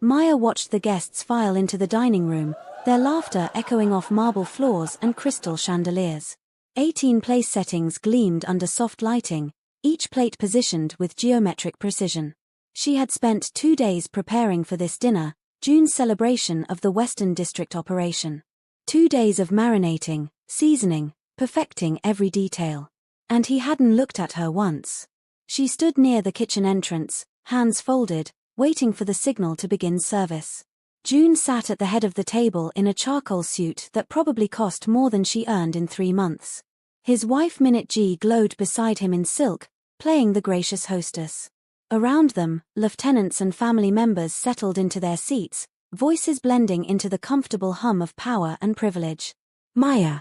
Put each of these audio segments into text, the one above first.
Maya watched the guests file into the dining room, their laughter echoing off marble floors and crystal chandeliers. 18 place settings gleamed under soft lighting, each plate positioned with geometric precision. She had spent 2 days preparing for this dinner, Joon's celebration of the Western District operation. 2 days of marinating, seasoning, perfecting every detail. And he hadn't looked at her once. She stood near the kitchen entrance, hands folded, waiting for the signal to begin service. Joon sat at the head of the table in a charcoal suit that probably cost more than she earned in 3 months. His wife Minute G glowed beside him in silk, playing the gracious hostess. Around them, lieutenants and family members settled into their seats, voices blending into the comfortable hum of power and privilege. Maya.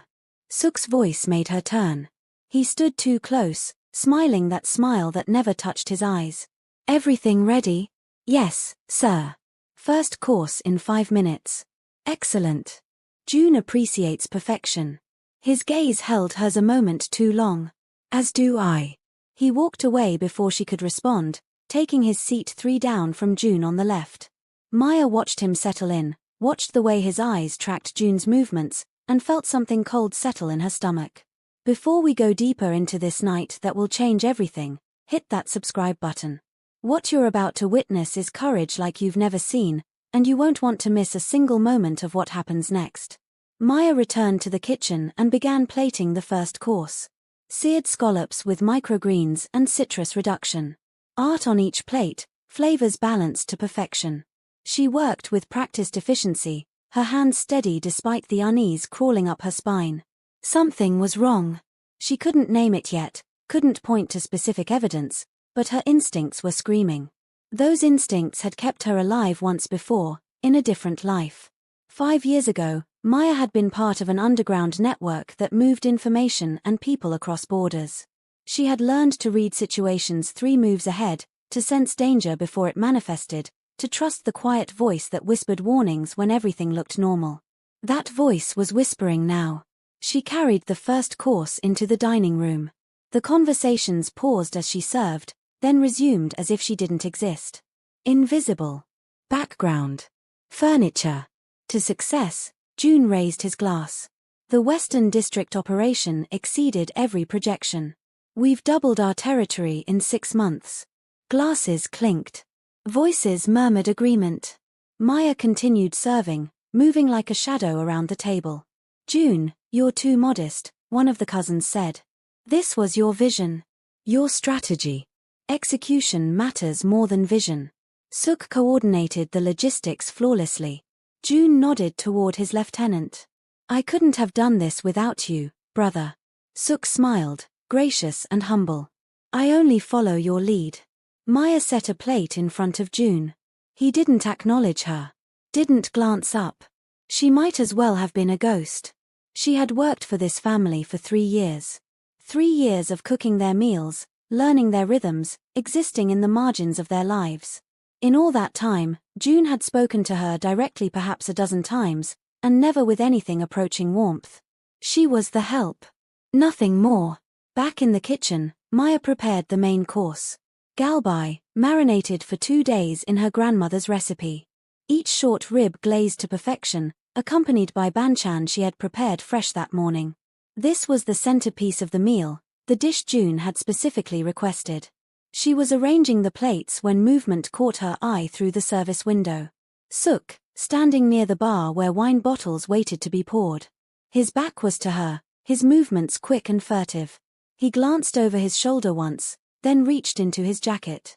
Suk's voice made her turn. He stood too close, smiling that smile that never touched his eyes. Everything ready? Yes, sir. First course in 5 minutes. Excellent. Joon appreciates perfection. His gaze held hers a moment too long. As do I. He walked away before she could respond, taking his seat 3 down from Joon on the left. Maya watched him settle in, watched the way his eyes tracked Joon's movements, and felt something cold settle in her stomach. Before we go deeper into this night that will change everything, hit that subscribe button. What you're about to witness is courage like you've never seen, and you won't want to miss a single moment of what happens next. Maya returned to the kitchen and began plating the first course. Seared scallops with microgreens and citrus reduction. Art on each plate, flavors balanced to perfection. She worked with practiced efficiency, her hands steady despite the unease crawling up her spine. Something was wrong. She couldn't name it yet, couldn't point to specific evidence, but her instincts were screaming. Those instincts had kept her alive once before, in a different life. 5 years ago, Maya had been part of an underground network that moved information and people across borders. She had learned to read situations 3 moves ahead, to sense danger before it manifested, to trust the quiet voice that whispered warnings when everything looked normal. That voice was whispering now. She carried the first course into the dining room. The conversations paused as she served, then resumed as if she didn't exist. Invisible. Background. Furniture. To success, Joon raised his glass. The Western District operation exceeded every projection. We've doubled our territory in 6 months. Glasses clinked. Voices murmured agreement. Maya continued serving, moving like a shadow around the table. Joon, you're too modest, one of the cousins said. This was your vision. Your strategy. Execution matters more than vision. Suk coordinated the logistics flawlessly. Joon nodded toward his lieutenant. I couldn't have done this without you, brother. Suk smiled, gracious and humble. I only follow your lead. Maya set a plate in front of Joon. He didn't acknowledge her. Didn't glance up. She might as well have been a ghost. She had worked for this family for 3 years. 3 years of cooking their meals, learning their rhythms, existing in the margins of their lives. In all that time, Joon had spoken to her directly perhaps a dozen times, and never with anything approaching warmth. She was the help. Nothing more. Back in the kitchen, Maya prepared the main course. Galbai, marinated for 2 days in her grandmother's recipe. Each short rib glazed to perfection, accompanied by banchan she had prepared fresh that morning. This was the centerpiece of the meal, the dish Joon had specifically requested. She was arranging the plates when movement caught her eye through the service window. Suk, standing near the bar where wine bottles waited to be poured. His back was to her, his movements quick and furtive. He glanced over his shoulder once, then reached into his jacket.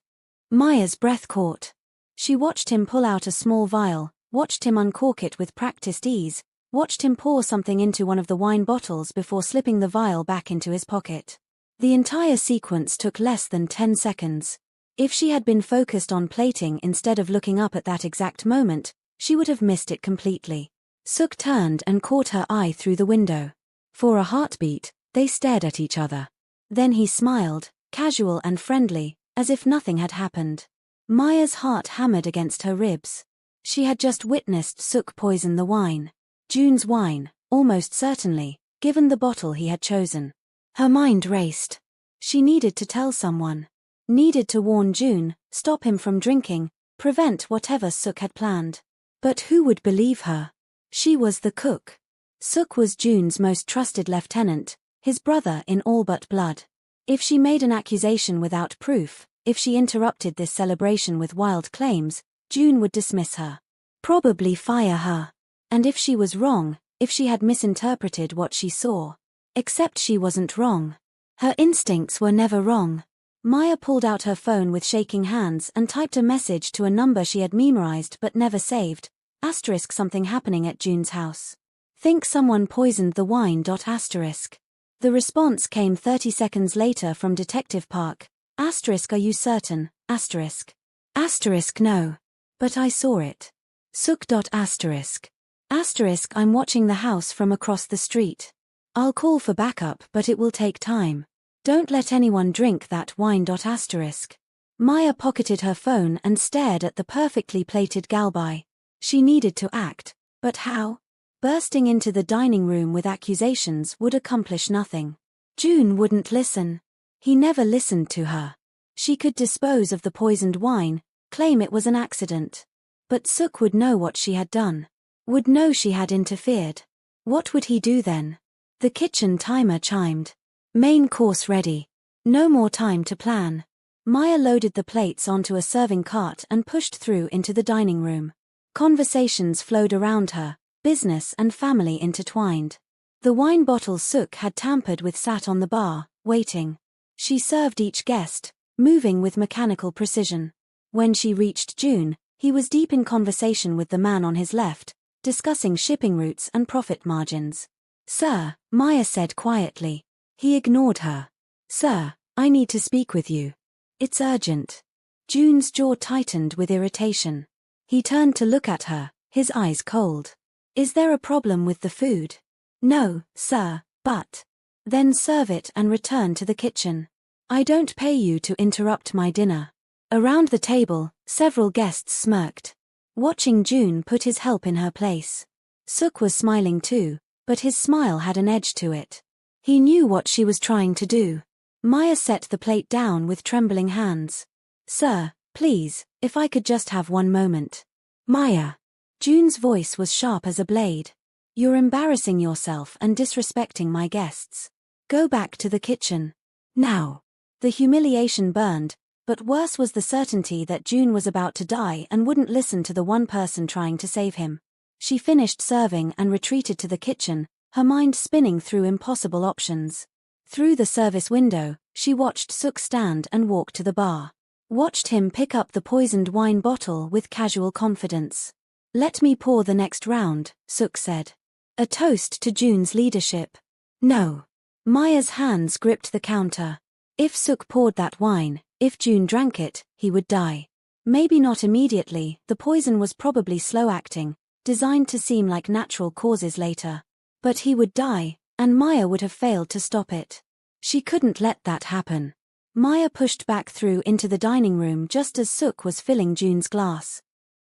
Maya's breath caught. She watched him pull out a small vial, watched him uncork it with practiced ease, watched him pour something into one of the wine bottles before slipping the vial back into his pocket. The entire sequence took less than 10 seconds. If she had been focused on plating instead of looking up at that exact moment, she would have missed it completely. Suk turned and caught her eye through the window. For a heartbeat, they stared at each other. Then he smiled, casual and friendly, as if nothing had happened. Maya's heart hammered against her ribs. She had just witnessed Suk poison the wine. Joon's wine, almost certainly, given the bottle he had chosen. Her mind raced. She needed to tell someone. Needed to warn Joon, stop him from drinking, prevent whatever Suk had planned. But who would believe her? She was the cook. Suk was Joon's most trusted lieutenant, his brother in all but blood. If she made an accusation without proof, if she interrupted this celebration with wild claims, Joon would dismiss her. Probably fire her. And if she was wrong, if she had misinterpreted what she saw. Except she wasn't wrong. Her instincts were never wrong. Maya pulled out her phone with shaking hands and typed a message to a number she had memorized but never saved. Asterisk something happening at Joon's house. Think someone poisoned the wine. Asterisk. The response came 30 seconds later from Detective Park. Asterisk, are you certain? Asterisk. Asterisk, no. But I saw it. Suk. Asterisk. Asterisk, I'm watching the house from across the street. I'll call for backup, but it will take time. Don't let anyone drink that wine. Asterisk. Maya pocketed her phone and stared at the perfectly plated galbai. She needed to act, but how? Bursting into the dining room with accusations would accomplish nothing. Joon wouldn't listen. He never listened to her. She could dispose of the poisoned wine, claim it was an accident. But Suk would know what she had done. Would know she had interfered. What would he do then? The kitchen timer chimed. Main course ready. No more time to plan. Maya loaded the plates onto a serving cart and pushed through into the dining room. Conversations flowed around her, business and family intertwined. The wine bottle Suk had tampered with sat on the bar, waiting. She served each guest, moving with mechanical precision. When she reached Joon, he was deep in conversation with the man on his left, discussing shipping routes and profit margins. Sir, Maya said quietly. He ignored her. Sir, I need to speak with you. It's urgent. Joon's jaw tightened with irritation. He turned to look at her, his eyes cold. Is there a problem with the food? No, sir, but. Then serve it and return to the kitchen. I don't pay you to interrupt my dinner. Around the table, several guests smirked. Watching Joon put his help in her place. Suk was smiling too, but his smile had an edge to it. He knew what she was trying to do. Maya set the plate down with trembling hands. Sir, please, if I could just have one moment. Maya. Joon's voice was sharp as a blade. You're embarrassing yourself and disrespecting my guests. Go back to the kitchen. Now. The humiliation burned, but worse was the certainty that Joon was about to die and wouldn't listen to the one person trying to save him. She finished serving and retreated to the kitchen, her mind spinning through impossible options. Through the service window, she watched Suk stand and walk to the bar. Watched him pick up the poisoned wine bottle with casual confidence. Let me pour the next round, Suk said. A toast to Joon's leadership. No. Maya's hands gripped the counter. If Suk poured that wine, if Joon drank it, he would die. Maybe not immediately, the poison was probably slow-acting, designed to seem like natural causes later. But he would die, and Maya would have failed to stop it. She couldn't let that happen. Maya pushed back through into the dining room just as Suk was filling Joon's glass.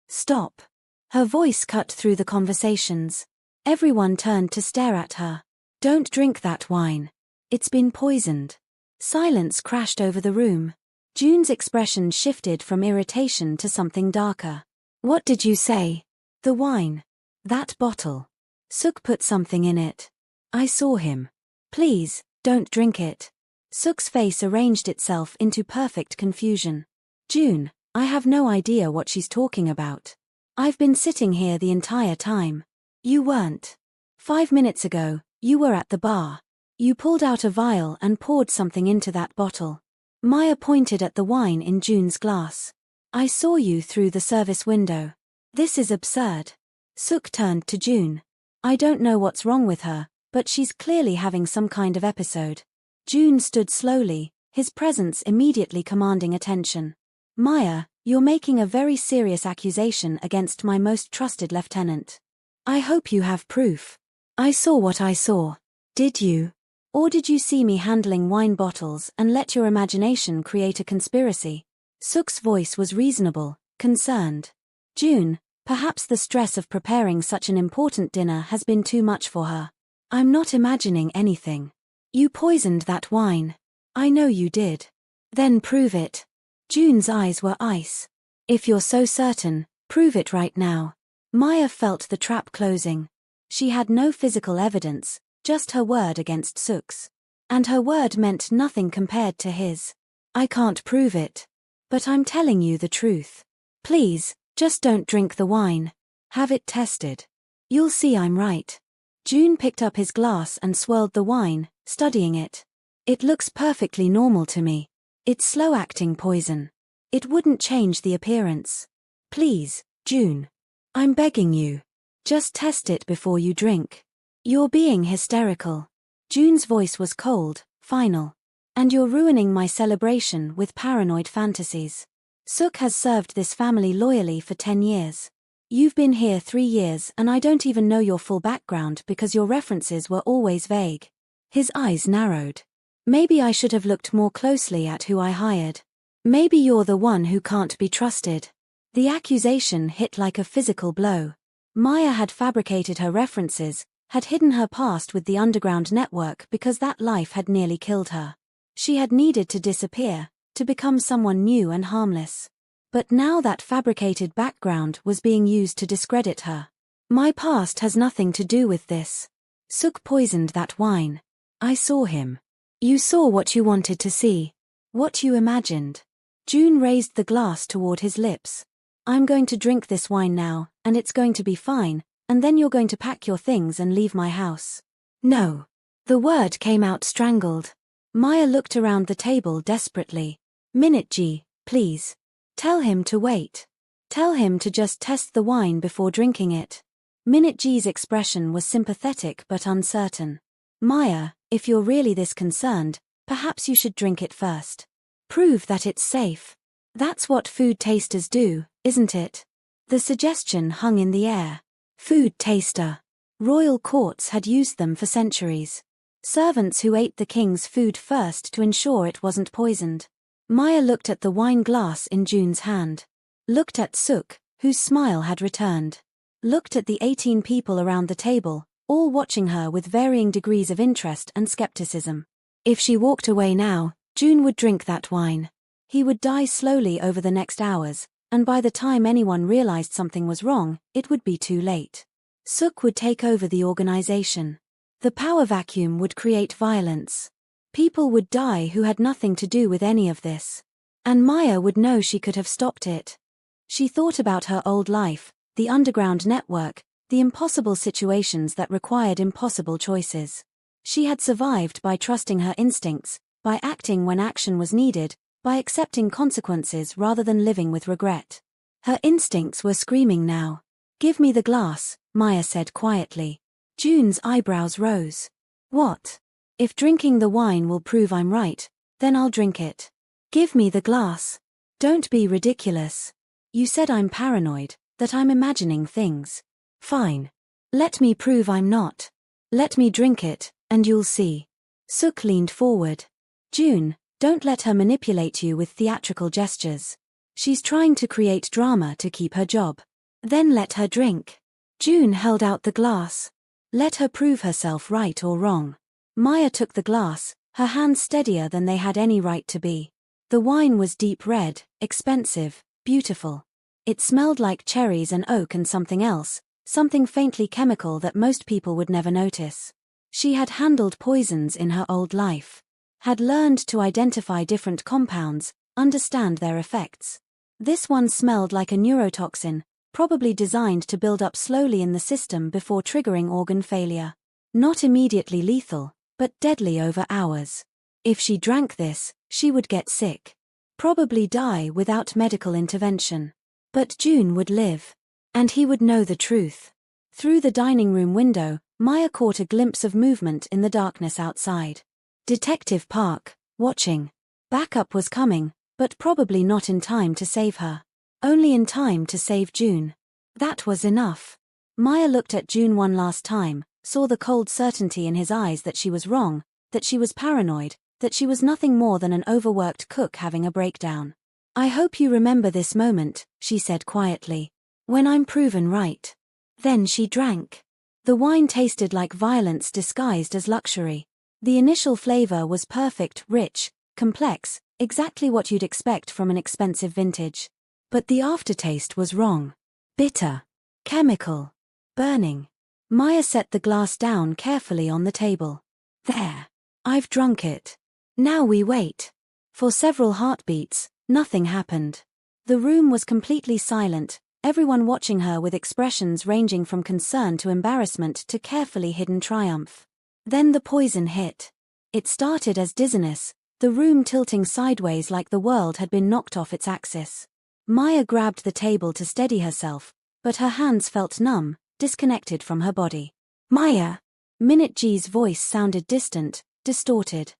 Stop. Her voice cut through the conversations. Everyone turned to stare at her. Don't drink that wine. It's been poisoned. Silence crashed over the room. Joon's expression shifted from irritation to something darker. What did you say? The wine. That bottle. Suk put something in it. I saw him. Please, don't drink it. Suk's face arranged itself into perfect confusion. Joon, I have no idea what she's talking about. I've been sitting here the entire time. You weren't. 5 minutes ago, you were at the bar. You pulled out a vial and poured something into that bottle. Maya pointed at the wine in Joon's glass. I saw you through the service window. This is absurd. Suk turned to Joon. I don't know what's wrong with her, but she's clearly having some kind of episode. Joon stood slowly, his presence immediately commanding attention. Maya, you're making a very serious accusation against my most trusted lieutenant. I hope you have proof. I saw what I saw. Did you? Or did you see me handling wine bottles and let your imagination create a conspiracy? Suk's voice was reasonable, concerned. Joon, perhaps the stress of preparing such an important dinner has been too much for her. I'm not imagining anything. You poisoned that wine. I know you did. Then prove it. Joon's eyes were ice. If you're so certain, prove it right now. Maya felt the trap closing. She had no physical evidence, just her word against Suk's. And her word meant nothing compared to his. I can't prove it. But I'm telling you the truth. Please, just don't drink the wine. Have it tested. You'll see I'm right. Joon picked up his glass and swirled the wine, studying it. It looks perfectly normal to me. It's slow-acting poison. It wouldn't change the appearance. Please, Joon. I'm begging you. Just test it before you drink. You're being hysterical. Joon's voice was cold, final. And you're ruining my celebration with paranoid fantasies. Suk has served this family loyally for 10 years. You've been here 3 years and I don't even know your full background because your references were always vague. His eyes narrowed. Maybe I should have looked more closely at who I hired. Maybe you're the one who can't be trusted. The accusation hit like a physical blow. Maya had fabricated her references, had hidden her past with the underground network because that life had nearly killed her. She had needed to disappear, to become someone new and harmless. But now that fabricated background was being used to discredit her. My past has nothing to do with this. Suk poisoned that wine. I saw him. You saw what you wanted to see. What you imagined. Joon raised the glass toward his lips. I'm going to drink this wine now, and it's going to be fine, and then you're going to pack your things and leave my house. No. The word came out strangled. Maya looked around the table desperately. Minute G, please. Tell him to wait. Tell him to just test the wine before drinking it. Minute G's expression was sympathetic but uncertain. Maya, if you're really this concerned, perhaps you should drink it first. Prove that it's safe. That's what food tasters do, isn't it? The suggestion hung in the air. Food taster. Royal courts had used them for centuries. Servants who ate the king's food first to ensure it wasn't poisoned. Maya looked at the wine glass in Joon's hand. Looked at Suk, whose smile had returned. Looked at the 18 people around the table, all watching her with varying degrees of interest and skepticism. If she walked away now, Joon would drink that wine. He would die slowly over the next hours, and by the time anyone realized something was wrong, it would be too late. Suk would take over the organization. The power vacuum would create violence. People would die who had nothing to do with any of this. And Maya would know she could have stopped it. She thought about her old life, the underground network, the impossible situations that required impossible choices. She had survived by trusting her instincts, by acting when action was needed, by accepting consequences rather than living with regret. Her instincts were screaming now. Give me the glass, Maya said quietly. Joon's eyebrows rose. What? If drinking the wine will prove I'm right, then I'll drink it. Give me the glass. Don't be ridiculous. You said I'm paranoid, that I'm imagining things. Fine. Let me prove I'm not. Let me drink it, and you'll see. Suk leaned forward. Joon, don't let her manipulate you with theatrical gestures. She's trying to create drama to keep her job. Then let her drink. Joon held out the glass. Let her prove herself right or wrong. Maya took the glass, her hands steadier than they had any right to be. The wine was deep red, expensive, beautiful. It smelled like cherries and oak and something else, something faintly chemical that most people would never notice. She had handled poisons in her old life. Had learned to identify different compounds, understand their effects. This one smelled like a neurotoxin, probably designed to build up slowly in the system before triggering organ failure. Not immediately lethal, but deadly over hours. If she drank this, she would get sick. Probably die without medical intervention. But Joon would live. And he would know the truth. Through the dining room window, Maya caught a glimpse of movement in the darkness outside. Detective Park, watching. Backup was coming, but probably not in time to save her. Only in time to save Joon. That was enough. Maya looked at Joon one last time, saw the cold certainty in his eyes that she was wrong, that she was paranoid, that she was nothing more than an overworked cook having a breakdown. I hope you remember this moment, she said quietly. When I'm proven right. Then she drank. The wine tasted like violence disguised as luxury. The initial flavor was perfect, rich, complex, exactly what you'd expect from an expensive vintage. But the aftertaste was wrong. Bitter. Chemical. Burning. Maya set the glass down carefully on the table. There. I've drunk it. Now we wait. For several heartbeats, nothing happened. The room was completely silent, everyone watching her with expressions ranging from concern to embarrassment to carefully hidden triumph. Then the poison hit. It started as dizziness, the room tilting sideways like the world had been knocked off its axis. Maya grabbed the table to steady herself, but her hands felt numb, disconnected from her body. Maya! Minute G's voice sounded distant, distorted.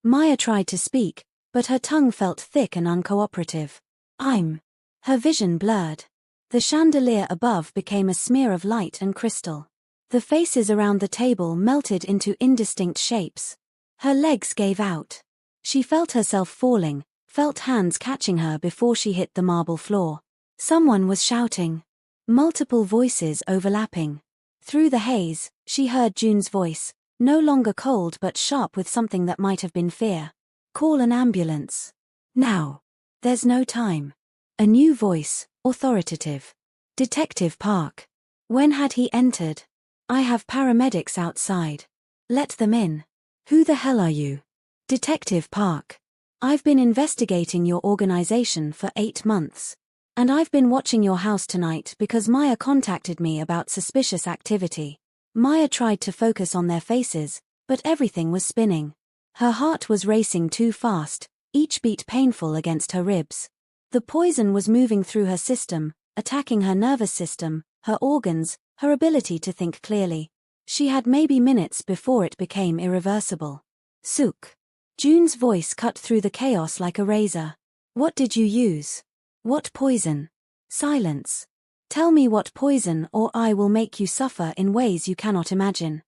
Maya tried to speak, but her tongue felt thick and uncooperative. Her vision blurred. The chandelier above became a smear of light and crystal. The faces around the table melted into indistinct shapes. Her legs gave out. She felt herself falling, felt hands catching her before she hit the marble floor. Someone was shouting. Multiple voices overlapping. Through the haze, she heard Joon's voice, no longer cold but sharp with something that might have been fear. Call an ambulance. Now. There's no time. A new voice, authoritative. Detective Park. When had he entered? I have paramedics outside. Let them in. Who the hell are you? Detective Park. I've been investigating your organization for 8 months. And I've been watching your house tonight because Maya contacted me about suspicious activity. Maya tried to focus on their faces, but everything was spinning. Her heart was racing too fast, each beat painful against her ribs. The poison was moving through her system, attacking her nervous system, her organs, her ability to think clearly. She had maybe minutes before it became irreversible. Sook. Joon's voice cut through the chaos like a razor. What did you use? What poison? Silence. Tell me what poison or I will make you suffer in ways you cannot imagine.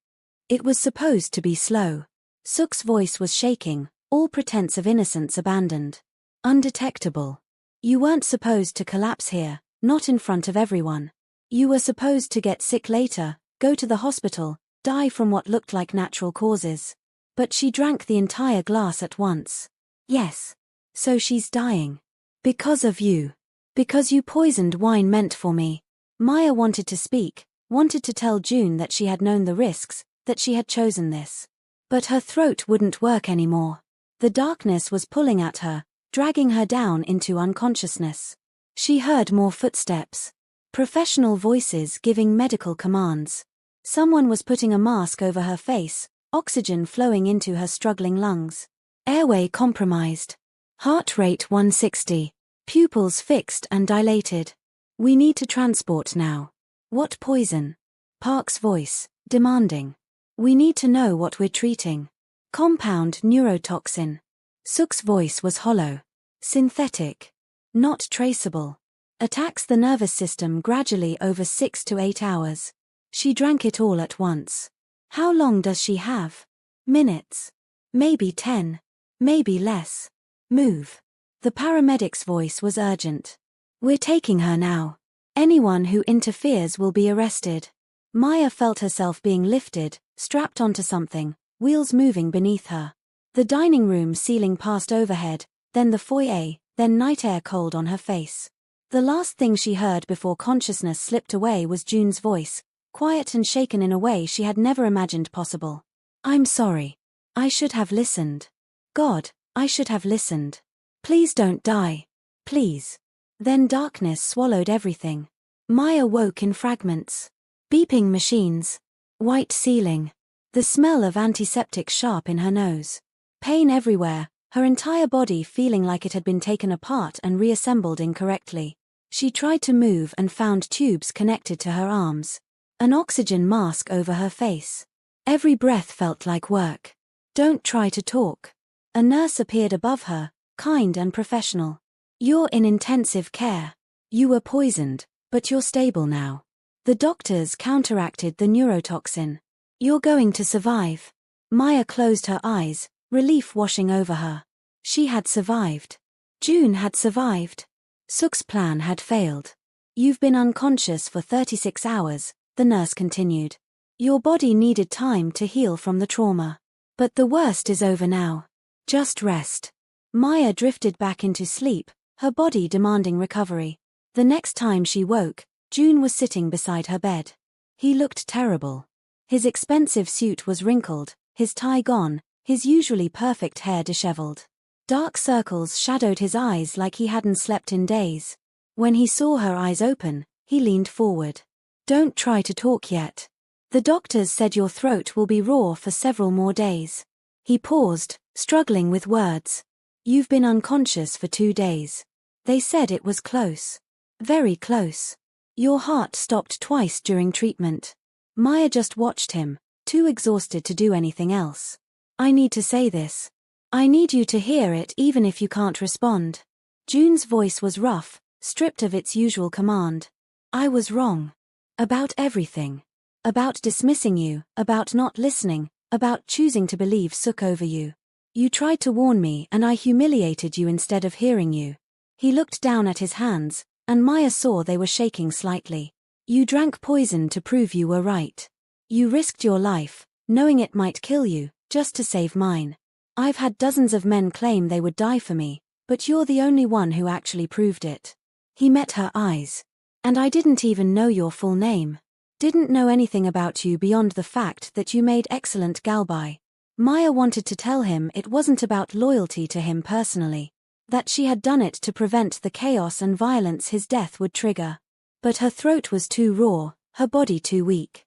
It was supposed to be slow. Sook's voice was shaking, all pretense of innocence abandoned. Undetectable. You weren't supposed to collapse here, not in front of everyone. You were supposed to get sick later, go to the hospital, die from what looked like natural causes. But she drank the entire glass at once. Yes. So she's dying. Because of you. Because you poisoned wine meant for me. Maya wanted to speak, wanted to tell Joon that she had known the risks, that she had chosen this. But her throat wouldn't work anymore. The darkness was pulling at her, dragging her down into unconsciousness. She heard more footsteps. Professional voices giving medical commands. Someone was putting a mask over her face, oxygen flowing into her struggling lungs. Airway compromised. Heart rate 160. Pupils fixed and dilated. We need to transport now. What poison? Park's voice, demanding. We need to know what we're treating. Compound neurotoxin. Sook's voice was hollow. Synthetic. Not traceable. Attacks the nervous system gradually over 6 to 8 hours. She drank it all at once. How long does she have? Minutes. Maybe 10. Maybe less. Move. The paramedic's voice was urgent. We're taking her now. Anyone who interferes will be arrested. Maya felt herself being lifted, strapped onto something, wheels moving beneath her. The dining room ceiling passed overhead, then the foyer, then night air cold on her face. The last thing she heard before consciousness slipped away was Joon's voice, quiet and shaken in a way she had never imagined possible. I'm sorry. I should have listened. God, I should have listened. Please don't die. Please. Then darkness swallowed everything. Maya woke in fragments. Beeping machines. White ceiling. The smell of antiseptic sharp in her nose. Pain everywhere, her entire body feeling like it had been taken apart and reassembled incorrectly. She tried to move and found tubes connected to her arms. An oxygen mask over her face. Every breath felt like work. Don't try to talk. A nurse appeared above her, kind and professional. You're in intensive care. You were poisoned, but you're stable now. The doctors counteracted the neurotoxin. You're going to survive. Maya closed her eyes, relief washing over her. She had survived. Joon had survived. Sook's plan had failed. You've been unconscious for 36 hours, the nurse continued. Your body needed time to heal from the trauma. But the worst is over now. Just rest. Maya drifted back into sleep, her body demanding recovery. The next time she woke, Joon was sitting beside her bed. He looked terrible. His expensive suit was wrinkled, his tie gone, his usually perfect hair disheveled. Dark circles shadowed his eyes like he hadn't slept in days. When he saw her eyes open, he leaned forward. "Don't try to talk yet. The doctors said your throat will be raw for several more days." He paused, struggling with words. "You've been unconscious for 2 days. They said it was close. Very close. Your heart stopped twice during treatment." Maya just watched him, too exhausted to do anything else. "I need to say this. I need you to hear it even if you can't respond." Joon's voice was rough, stripped of its usual command. "I was wrong. About everything. About dismissing you, about not listening, about choosing to believe Suk over you. You tried to warn me and I humiliated you instead of hearing you." He looked down at his hands, and Maya saw they were shaking slightly. "You drank poison to prove you were right. You risked your life, knowing it might kill you, just to save mine. I've had dozens of men claim they would die for me, but you're the only one who actually proved it." He met her eyes. "And I didn't even know your full name. Didn't know anything about you beyond the fact that you made excellent galbai." Maya wanted to tell him it wasn't about loyalty to him personally, that she had done it to prevent the chaos and violence his death would trigger. But her throat was too raw, her body too weak.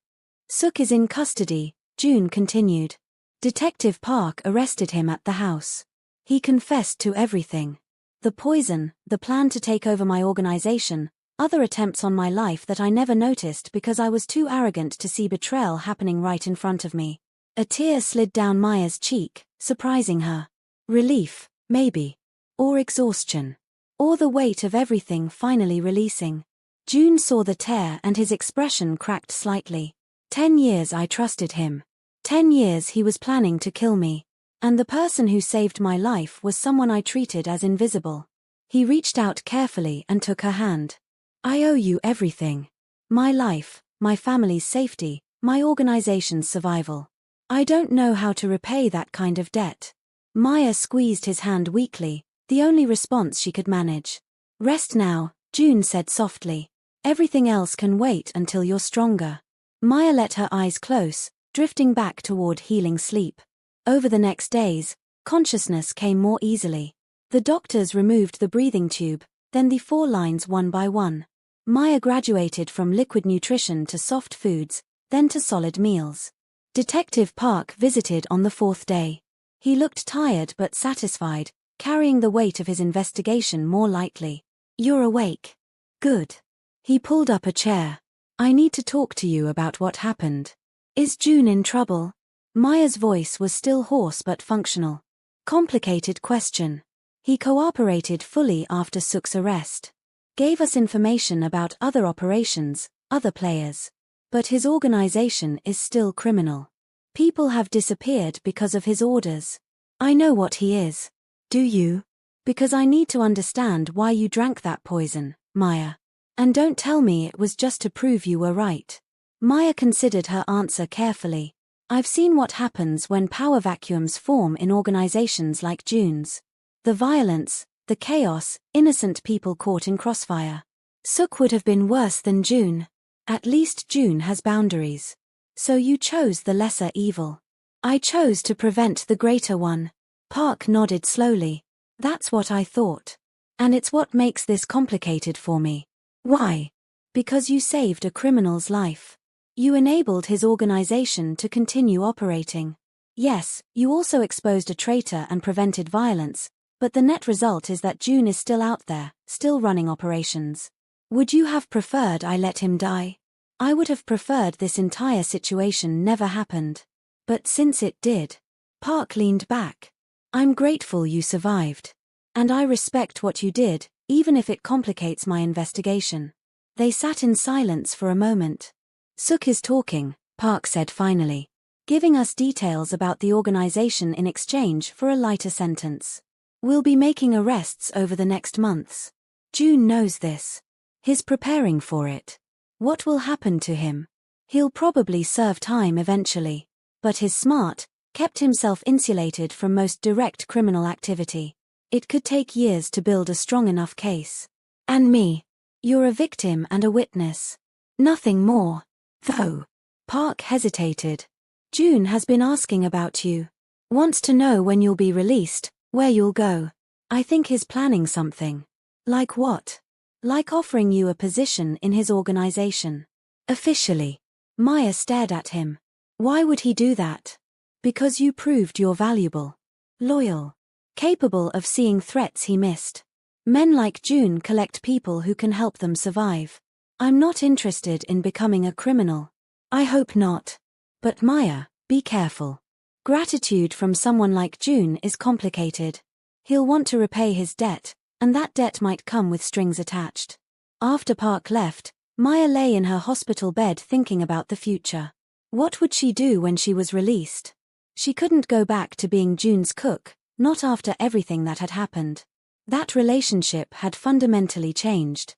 "Suk is in custody," Joon continued. "Detective Park arrested him at the house. He confessed to everything. The poison, the plan to take over my organization, other attempts on my life that I never noticed because I was too arrogant to see betrayal happening right in front of me." A tear slid down Maya's cheek, surprising her. Relief, maybe. Or exhaustion. Or the weight of everything finally releasing. Joon saw the tear and his expression cracked slightly. 10 years I trusted him. 10 years he was planning to kill me. And the person who saved my life was someone I treated as invisible. He reached out carefully and took her hand. "I owe you everything. My life, my family's safety, my organization's survival. I don't know how to repay that kind of debt." Maya squeezed his hand weakly, the only response she could manage. "Rest now," Joon said softly. "Everything else can wait until you're stronger." Maya let her eyes close, drifting back toward healing sleep. Over the next days, consciousness came more easily. The doctors removed the breathing tube, then the 4 lines one by one. Maya graduated from liquid nutrition to soft foods, then to solid meals. Detective Park visited on the 4th day. He looked tired but satisfied, carrying the weight of his investigation more lightly. "You're awake. Good." He pulled up a chair. "I need to talk to you about what happened." "Is Joon in trouble?" Maya's voice was still hoarse but functional. "Complicated question. He cooperated fully after Suk's arrest. Gave us information about other operations, other players. But his organization is still criminal. People have disappeared because of his orders. I know what he is." "Do you?" "Because I need to understand why you drank that poison, Maya. And don't tell me it was just to prove you were right." Maya considered her answer carefully. "I've seen what happens when power vacuums form in organizations like Joon's. The violence, the chaos, innocent people caught in crossfire. Suk would have been worse than Joon. At least Joon has boundaries. So you chose the lesser evil." "I chose to prevent the greater one." Park nodded slowly. "That's what I thought. And it's what makes this complicated for me." "Why?" "Because you saved a criminal's life. You enabled his organization to continue operating. Yes, you also exposed a traitor and prevented violence, but the net result is that Joon is still out there, still running operations. Would you have preferred I let him die?" "I would have preferred this entire situation never happened. But since it did." Park leaned back. "I'm grateful you survived. And I respect what you did, even if it complicates my investigation." They sat in silence for a moment. "Suk is talking," Park said finally. "Giving us details about the organization in exchange for a lighter sentence. We'll be making arrests over the next months. Joon knows this. He's preparing for it. What will happen to him? He'll probably serve time eventually. But he's smart, kept himself insulated from most direct criminal activity. It could take years to build a strong enough case. And me. You're a victim and a witness. Nothing more. Though. Park hesitated. Joon has been asking about you. Wants to know when you'll be released, where you'll go. I think he's planning something. Like what? Like offering you a position in his organization. Officially. Maya stared at him. Why would he do that? Because you proved you're valuable. Loyal. Capable of seeing threats he missed. Men like Joon collect people who can help them survive. I'm not interested in becoming a criminal. I hope not. But Maya, be careful. Gratitude from someone like Joon is complicated. He'll want to repay his debt, and that debt might come with strings attached. After Park left, Maya lay in her hospital bed thinking about the future. What would she do when she was released? She couldn't go back to being Joon's cook, not after everything that had happened. That relationship had fundamentally changed.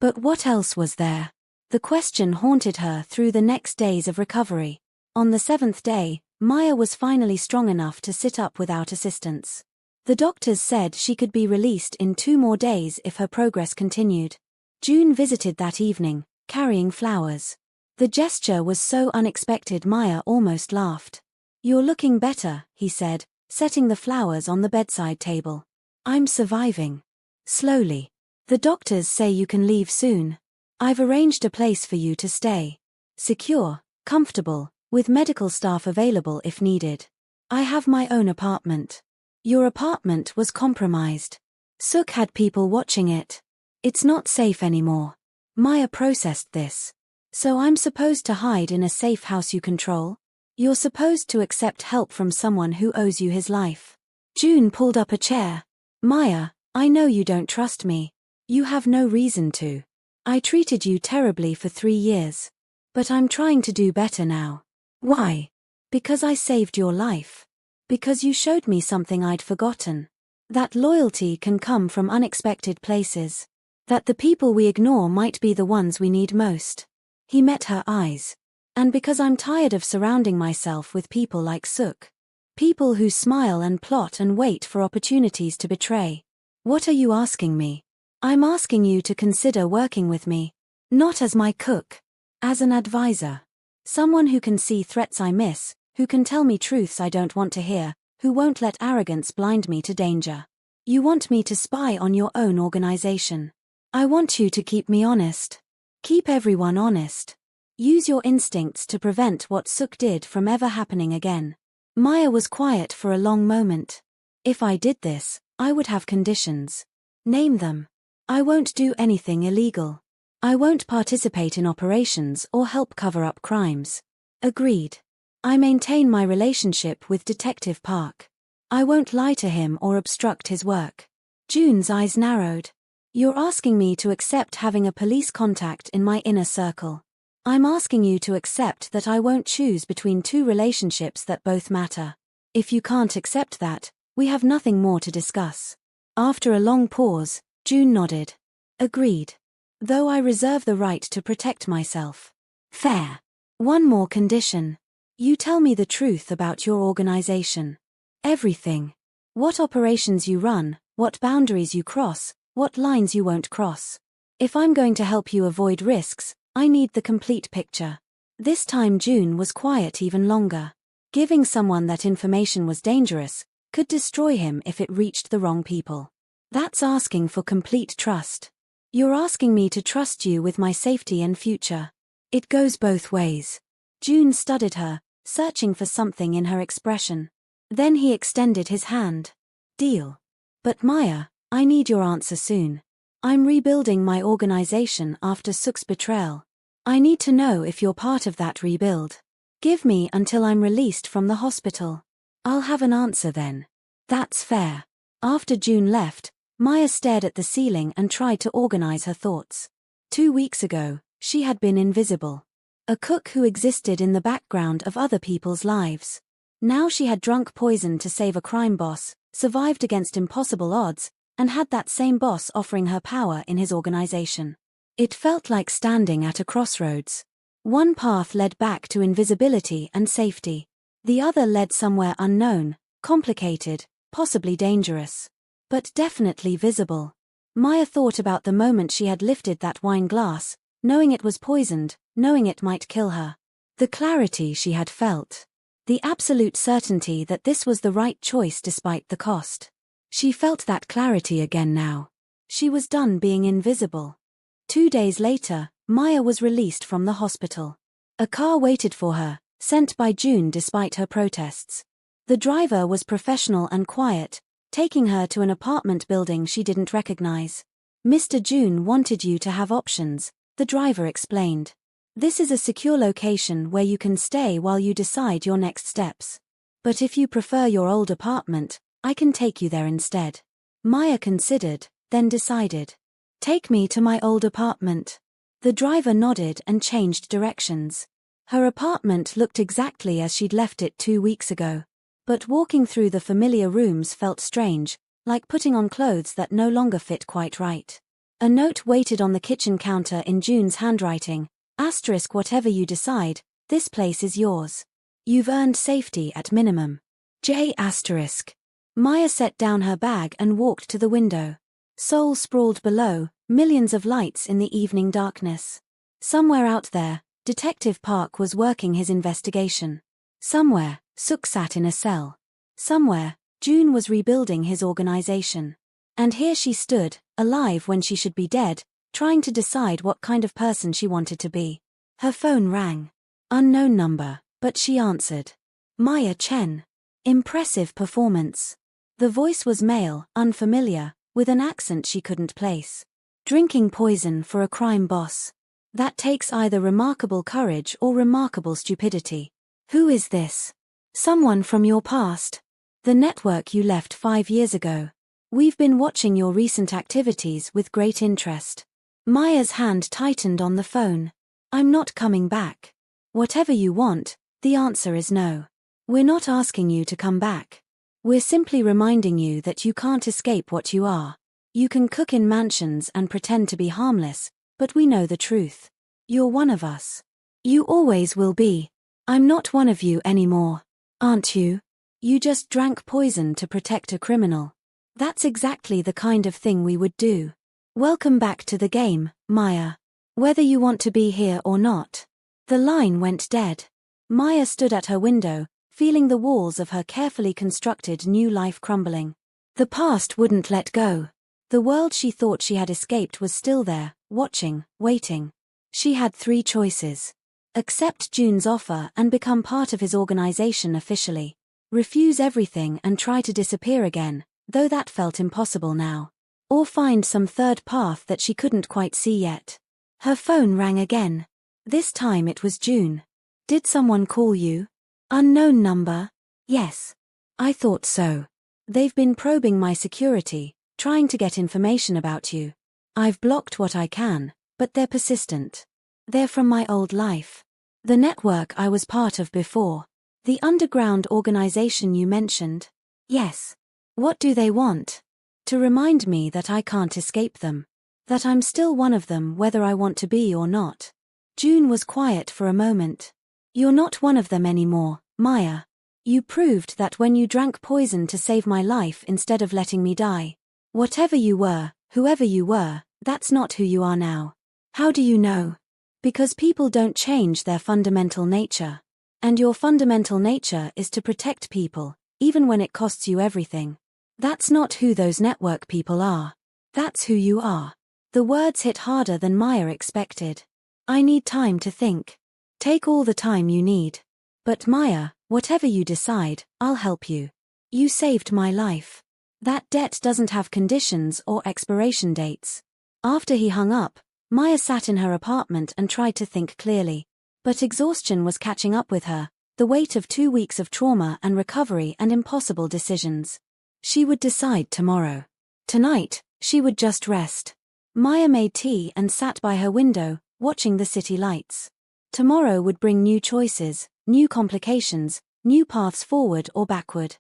But what else was there? The question haunted her through the next days of recovery. On the 7th day, Maya was finally strong enough to sit up without assistance. The doctors said she could be released in 2 more days if her progress continued. Joon visited that evening, carrying flowers. The gesture was so unexpected Maya almost laughed. You're looking better, he said, setting the flowers on the bedside table. I'm surviving. Slowly. The doctors say you can leave soon. I've arranged a place for you to stay. Secure, comfortable, with medical staff available if needed. I have my own apartment. Your apartment was compromised. Suk had people watching it. It's not safe anymore. Maya processed this. So I'm supposed to hide in a safe house you control? You're supposed to accept help from someone who owes you his life. Joon pulled up a chair. Maya, I know you don't trust me. You have no reason to. I treated you terribly for 3 years. But I'm trying to do better now. Why? Because I saved your life. Because you showed me something I'd forgotten. That loyalty can come from unexpected places. That the people we ignore might be the ones we need most. He met her eyes. And because I'm tired of surrounding myself with people like Suk. People who smile and plot and wait for opportunities to betray. What are you asking me? I'm asking you to consider working with me. Not as my cook. As an advisor. Someone who can see threats I miss, who can tell me truths I don't want to hear, who won't let arrogance blind me to danger. You want me to spy on your own organization. I want you to keep me honest. Keep everyone honest. Use your instincts to prevent what Suk did from ever happening again. Maya was quiet for a long moment. If I did this, I would have conditions. Name them. I won't do anything illegal. I won't participate in operations or help cover up crimes. Agreed. I maintain my relationship with Detective Park. I won't lie to him or obstruct his work. Joon's eyes narrowed. You're asking me to accept having a police contact in my inner circle. I'm asking you to accept that I won't choose between 2 relationships that both matter. If you can't accept that, we have nothing more to discuss. After a long pause, Joon nodded. Agreed. Though I reserve the right to protect myself. Fair. One more condition. You tell me the truth about your organization. Everything. What operations you run, what boundaries you cross, what lines you won't cross. If I'm going to help you avoid risks, I need the complete picture. This time Joon was quiet even longer. Giving someone that information was dangerous, could destroy him if it reached the wrong people. That's asking for complete trust. You're asking me to trust you with my safety and future. It goes both ways. Joon studied her, searching for something in her expression. Then he extended his hand. Deal. But Maya, I need your answer soon. I'm rebuilding my organization after Suk's betrayal. I need to know if you're part of that rebuild. Give me until I'm released from the hospital. I'll have an answer then. That's fair. After Joon left, Maya stared at the ceiling and tried to organize her thoughts. 2 weeks ago, she had been invisible. A cook who existed in the background of other people's lives. Now she had drunk poison to save a crime boss, survived against impossible odds, and had that same boss offering her power in his organization. It felt like standing at a crossroads. One path led back to invisibility and safety. The other led somewhere unknown, complicated, possibly dangerous. but definitely visible. Maya thought about the moment she had lifted that wine glass, knowing it was poisoned, knowing it might kill her. The clarity she had felt. The absolute certainty that this was the right choice despite the cost. She felt that clarity again now. She was done being invisible. 2 days later, Maya was released from the hospital. A car waited for her, sent by Joon despite her protests. The driver was professional and quiet, taking her to an apartment building she didn't recognize. Mr. Joon wanted you to have options, the driver explained. This is a secure location where you can stay while you decide your next steps. But if you prefer your old apartment, I can take you there instead. Maya considered, then decided. Take me to my old apartment. The driver nodded and changed directions. Her apartment looked exactly as she'd left it 2 weeks ago. But walking through the familiar rooms felt strange, like putting on clothes that no longer fit quite right. A note waited on the kitchen counter in Joon's handwriting. Asterisk whatever you decide, this place is yours. You've earned safety at minimum. J asterisk. Maya set down her bag and walked to the window. Seoul sprawled below, millions of lights in the evening darkness. Somewhere out there, Detective Park was working his investigation. Somewhere, Suk sat in a cell. Somewhere, Joon was rebuilding his organization. And here she stood, alive when she should be dead, trying to decide what kind of person she wanted to be. Her phone rang. Unknown number, but she answered. Maya Chen. Impressive performance. The voice was male, unfamiliar, with an accent she couldn't place. Drinking poison for a crime boss. That takes either remarkable courage or remarkable stupidity. Who is this? Someone from your past. The network you left 5 years ago. We've been watching your recent activities with great interest. Maya's hand tightened on the phone. I'm not coming back. Whatever you want, the answer is no. We're not asking you to come back. We're simply reminding you that you can't escape what you are. You can cook in mansions and pretend to be harmless, but we know the truth. You're one of us. You always will be. I'm not one of you anymore. Aren't you? You just drank poison to protect a criminal. That's exactly the kind of thing we would do. Welcome back to the game, Maya. Whether you want to be here or not. The line went dead. Maya stood at her window, feeling the walls of her carefully constructed new life crumbling. The past wouldn't let go. The world she thought she had escaped was still there, watching, waiting. She had 3 choices. Accept Joon's offer and become part of his organization officially. Refuse everything and try to disappear again, though that felt impossible now. Or find some third path that she couldn't quite see yet. Her phone rang again. This time it was Joon. Did someone call you? Unknown number? Yes. I thought so. They've been probing my security, trying to get information about you. I've blocked what I can, but they're persistent. They're from my old life. The network I was part of before. The underground organization you mentioned. Yes. What do they want? To remind me that I can't escape them. That I'm still one of them whether I want to be or not. Joon was quiet for a moment. You're not one of them anymore, Maya. You proved that when you drank poison to save my life instead of letting me die. Whatever you were, whoever you were, that's not who you are now. How do you know? Because people don't change their fundamental nature. And your fundamental nature is to protect people, even when it costs you everything. That's not who those network people are. That's who you are. The words hit harder than Maya expected. I need time to think. Take all the time you need. But Maya, whatever you decide, I'll help you. You saved my life. That debt doesn't have conditions or expiration dates. After he hung up, Maya sat in her apartment and tried to think clearly. But exhaustion was catching up with her, the weight of 2 weeks of trauma and recovery and impossible decisions. She would decide tomorrow. Tonight, she would just rest. Maya made tea and sat by her window, watching the city lights. Tomorrow would bring new choices, new complications, new paths forward or backward.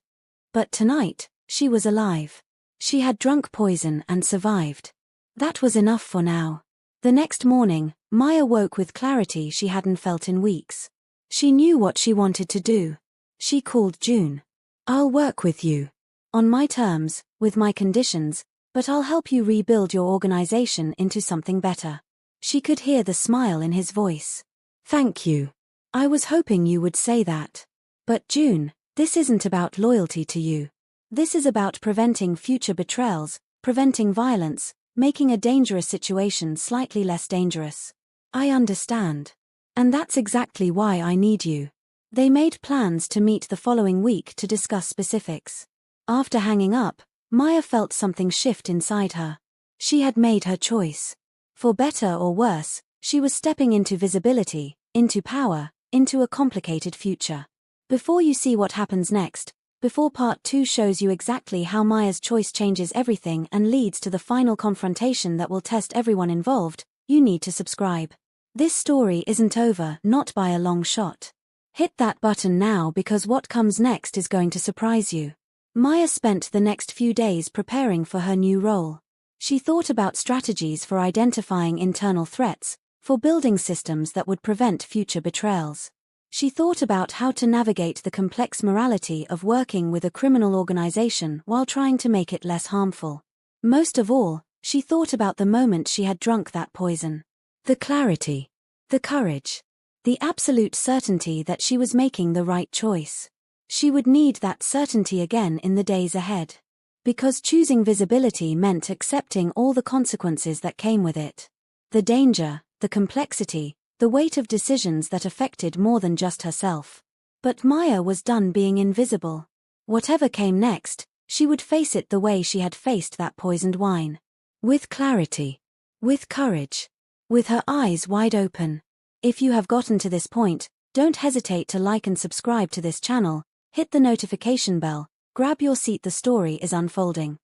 But tonight, she was alive. She had drunk poison and survived. That was enough for now. The next morning, Maya woke with clarity she hadn't felt in weeks. She knew what she wanted to do. She called Joon. I'll work with you. On my terms, with my conditions, but I'll help you rebuild your organization into something better. She could hear the smile in his voice. Thank you. I was hoping you would say that. But Joon, this isn't about loyalty to you. This is about preventing future betrayals, preventing violence, making a dangerous situation slightly less dangerous. I understand. And that's exactly why I need you. They made plans to meet the following week to discuss specifics. After hanging up, Maya felt something shift inside her. She had made her choice. For better or worse, she was stepping into visibility, into power, into a complicated future. Before you see what happens next, before part 2 shows you exactly how Maya's choice changes everything and leads to the final confrontation that will test everyone involved, you need to subscribe. This story isn't over, not by a long shot. Hit that button now because what comes next is going to surprise you. Maya spent the next few days preparing for her new role. She thought about strategies for identifying internal threats, for building systems that would prevent future betrayals. She thought about how to navigate the complex morality of working with a criminal organization while trying to make it less harmful. Most of all, she thought about the moment she had drunk that poison. The clarity, the courage, the absolute certainty that she was making the right choice. She would need that certainty again in the days ahead. Because choosing visibility meant accepting all the consequences that came with it. The danger, the complexity, the weight of decisions that affected more than just herself. But Maya was done being invisible. Whatever came next, she would face it the way she had faced that poisoned wine. With clarity. With courage. With her eyes wide open. If you have gotten to this point, don't hesitate to like and subscribe to this channel, hit the notification bell, grab your seat, the story is unfolding.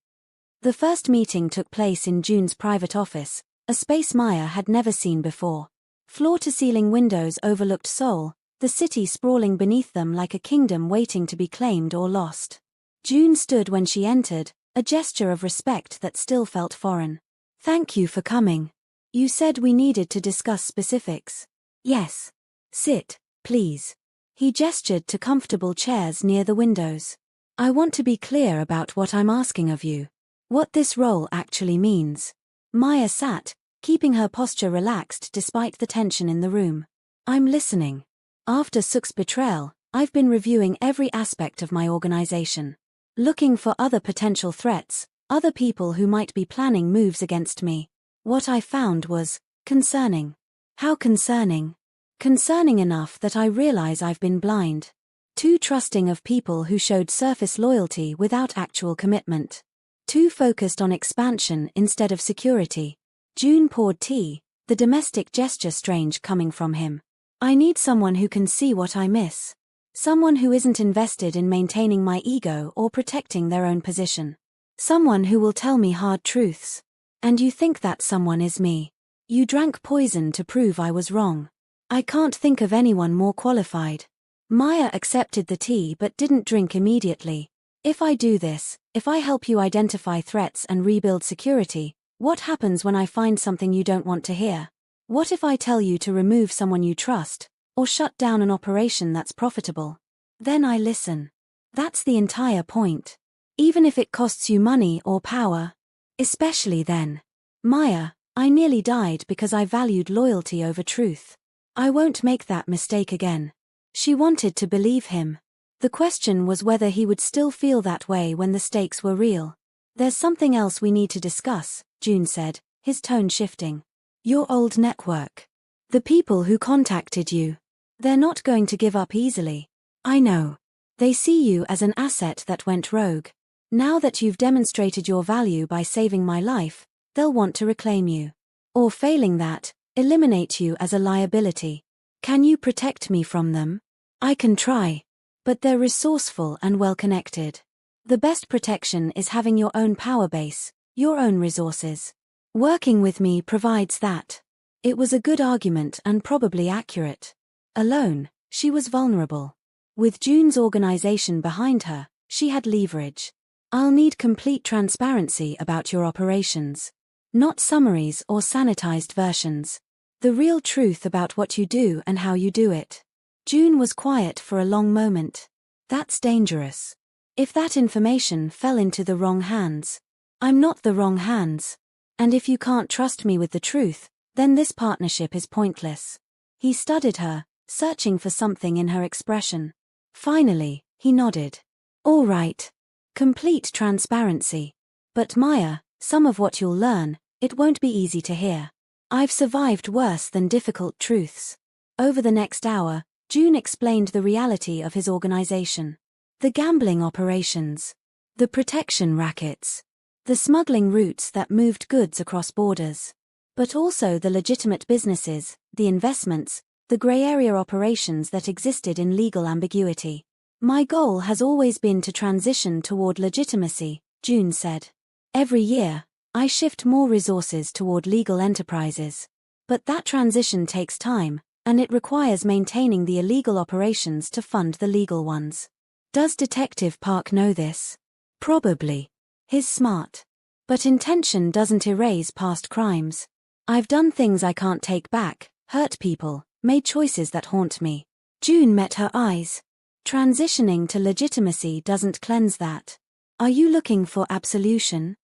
The first meeting took place in Joon's private office, a space Maya had never seen before. Floor-to-ceiling windows overlooked Seoul, the city sprawling beneath them like a kingdom waiting to be claimed or lost. Joon stood when she entered, a gesture of respect that still felt foreign. Thank you for coming. You said we needed to discuss specifics. Yes. Sit, please. He gestured to comfortable chairs near the windows. I want to be clear about what I'm asking of you. What this role actually means. Maya sat, keeping her posture relaxed despite the tension in the room. I'm listening. After Suk's betrayal, I've been reviewing every aspect of my organization. Looking for other potential threats, other people who might be planning moves against me. What I found was concerning. How concerning? Concerning enough that I realize I've been blind. Too trusting of people who showed surface loyalty without actual commitment. Too focused on expansion instead of security. Joon poured tea, the domestic gesture strange coming from him. I need someone who can see what I miss. Someone who isn't invested in maintaining my ego or protecting their own position. Someone who will tell me hard truths. And you think that someone is me. You drank poison to prove I was wrong. I can't think of anyone more qualified. Maya accepted the tea but didn't drink immediately. If I do this, if I help you identify threats and rebuild security, what happens when I find something you don't want to hear? What if I tell you to remove someone you trust, or shut down an operation that's profitable? Then I listen. That's the entire point. Even if it costs you money or power. Especially then. Maya, I nearly died because I valued loyalty over truth. I won't make that mistake again. She wanted to believe him. The question was whether he would still feel that way when the stakes were real. There's something else we need to discuss, Joon said, his tone shifting. Your old network. The people who contacted you. They're not going to give up easily. I know. They see you as an asset that went rogue. Now that you've demonstrated your value by saving my life, they'll want to reclaim you. Or failing that, eliminate you as a liability. Can you protect me from them? I can try. But they're resourceful and well-connected. The best protection is having your own power base, your own resources. Working with me provides that. It was a good argument and probably accurate. Alone, she was vulnerable. With Joon's organization behind her, she had leverage. I'll need complete transparency about your operations. Not summaries or sanitized versions. The real truth about what you do and how you do it. Joon was quiet for a long moment. That's dangerous. If that information fell into the wrong hands, I'm not the wrong hands. And if you can't trust me with the truth, then this partnership is pointless. He studied her, searching for something in her expression. Finally, he nodded. All right. Complete transparency. But Maya, some of what you'll learn, it won't be easy to hear. I've survived worse than difficult truths. Over the next hour, Joon explained the reality of his organization. The gambling operations. The protection rackets. The smuggling routes that moved goods across borders. But also the legitimate businesses, the investments, the gray area operations that existed in legal ambiguity. My goal has always been to transition toward legitimacy, Joon said. Every year, I shift more resources toward legal enterprises. But that transition takes time, and it requires maintaining the illegal operations to fund the legal ones. Does Detective Park know this? Probably. He's smart. But intention doesn't erase past crimes. I've done things I can't take back, hurt people, made choices that haunt me. Joon met her eyes. Transitioning to legitimacy doesn't cleanse that. Are you looking for absolution?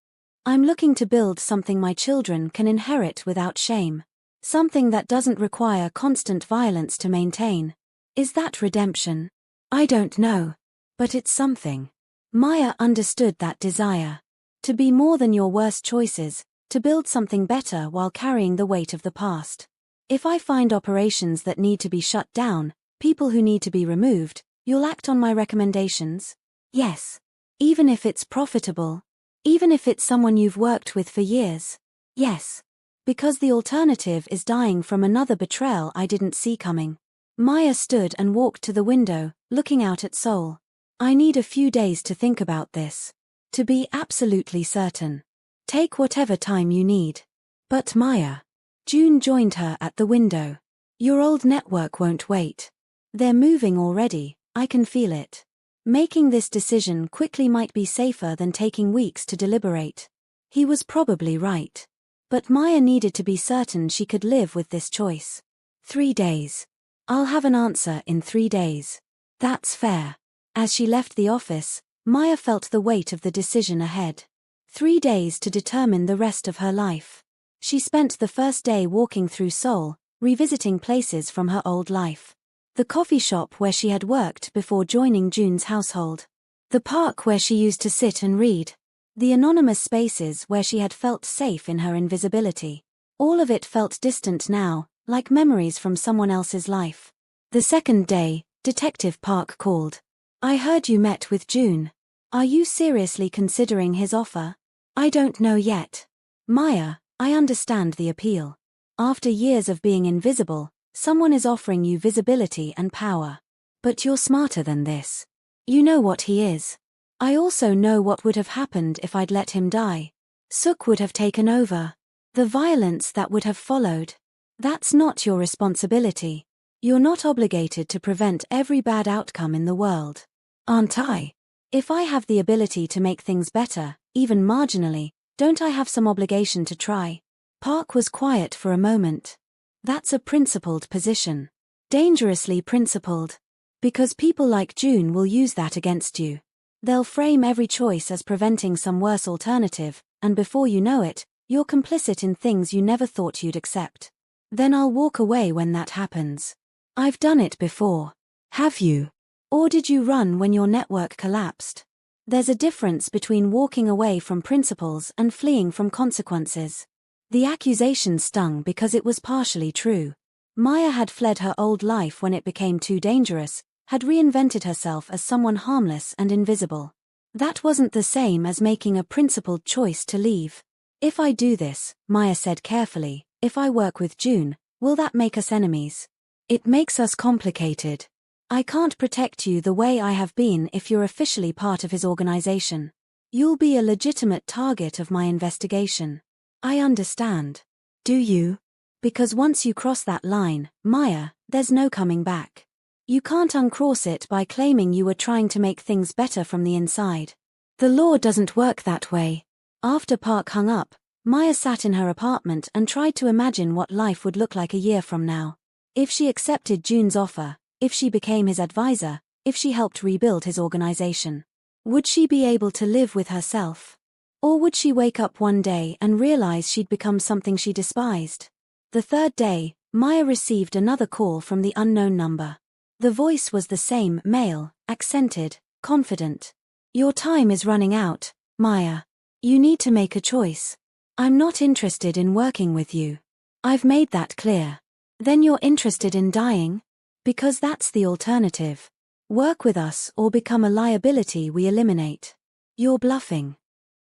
I'm looking to build something my children can inherit without shame. Something that doesn't require constant violence to maintain. Is that redemption? I don't know. But it's something. Maya understood that desire. To be more than your worst choices, to build something better while carrying the weight of the past. If I find operations that need to be shut down, people who need to be removed, you'll act on my recommendations? Yes. Even if it's profitable? Even if it's someone you've worked with for years? Yes. Because the alternative is dying from another betrayal I didn't see coming. Maya stood and walked to the window, looking out at Seoul. I need a few days to think about this. To be absolutely certain. Take whatever time you need. But Maya. Joon joined her at the window. Your old network won't wait. They're moving already, I can feel it. Making this decision quickly might be safer than taking weeks to deliberate. He was probably right. But Maya needed to be certain she could live with this choice. 3 days. I'll have an answer in 3 days. That's fair. As she left the office, Maya felt the weight of the decision ahead. 3 days to determine the rest of her life. She spent the first day walking through Seoul, revisiting places from her old life. The coffee shop where she had worked before joining Joon's household. The park where she used to sit and read. The anonymous spaces where she had felt safe in her invisibility. All of it felt distant now, like memories from someone else's life. The second day, Detective Park called. I heard you met with Joon. Are you seriously considering his offer? I don't know yet. Maya, I understand the appeal. After years of being invisible, someone is offering you visibility and power. But you're smarter than this. You know what he is. I also know what would have happened if I'd let him die. Suk would have taken over. The violence that would have followed. That's not your responsibility. You're not obligated to prevent every bad outcome in the world. Aren't I? If I have the ability to make things better, even marginally, don't I have some obligation to try? Park was quiet for a moment. That's a principled position. Dangerously principled. Because people like Joon will use that against you. They'll frame every choice as preventing some worse alternative, and before you know it, you're complicit in things you never thought you'd accept. Then I'll walk away when that happens. I've done it before. Have you? Or did you run when your network collapsed? There's a difference between walking away from principles and fleeing from consequences. The accusation stung because it was partially true. Maya had fled her old life when it became too dangerous, had reinvented herself as someone harmless and invisible. That wasn't the same as making a principled choice to leave. If I do this, Maya said carefully, if I work with Joon, will that make us enemies? It makes us complicated. I can't protect you the way I have been if you're officially part of his organization. You'll be a legitimate target of my investigation. I understand. Do you? Because once you cross that line, Maya, there's no coming back. You can't uncross it by claiming you were trying to make things better from the inside. The law doesn't work that way. After Park hung up, Maya sat in her apartment and tried to imagine what life would look like a year from now. If she accepted Joon's offer, if she became his advisor, if she helped rebuild his organization. Would she be able to live with herself? Or would she wake up one day and realize she'd become something she despised? The third day, Maya received another call from the unknown number. The voice was the same, male, accented, confident. Your time is running out, Maya. You need to make a choice. I'm not interested in working with you. I've made that clear. Then you're interested in dying? Because that's the alternative. Work with us or become a liability we eliminate. You're bluffing.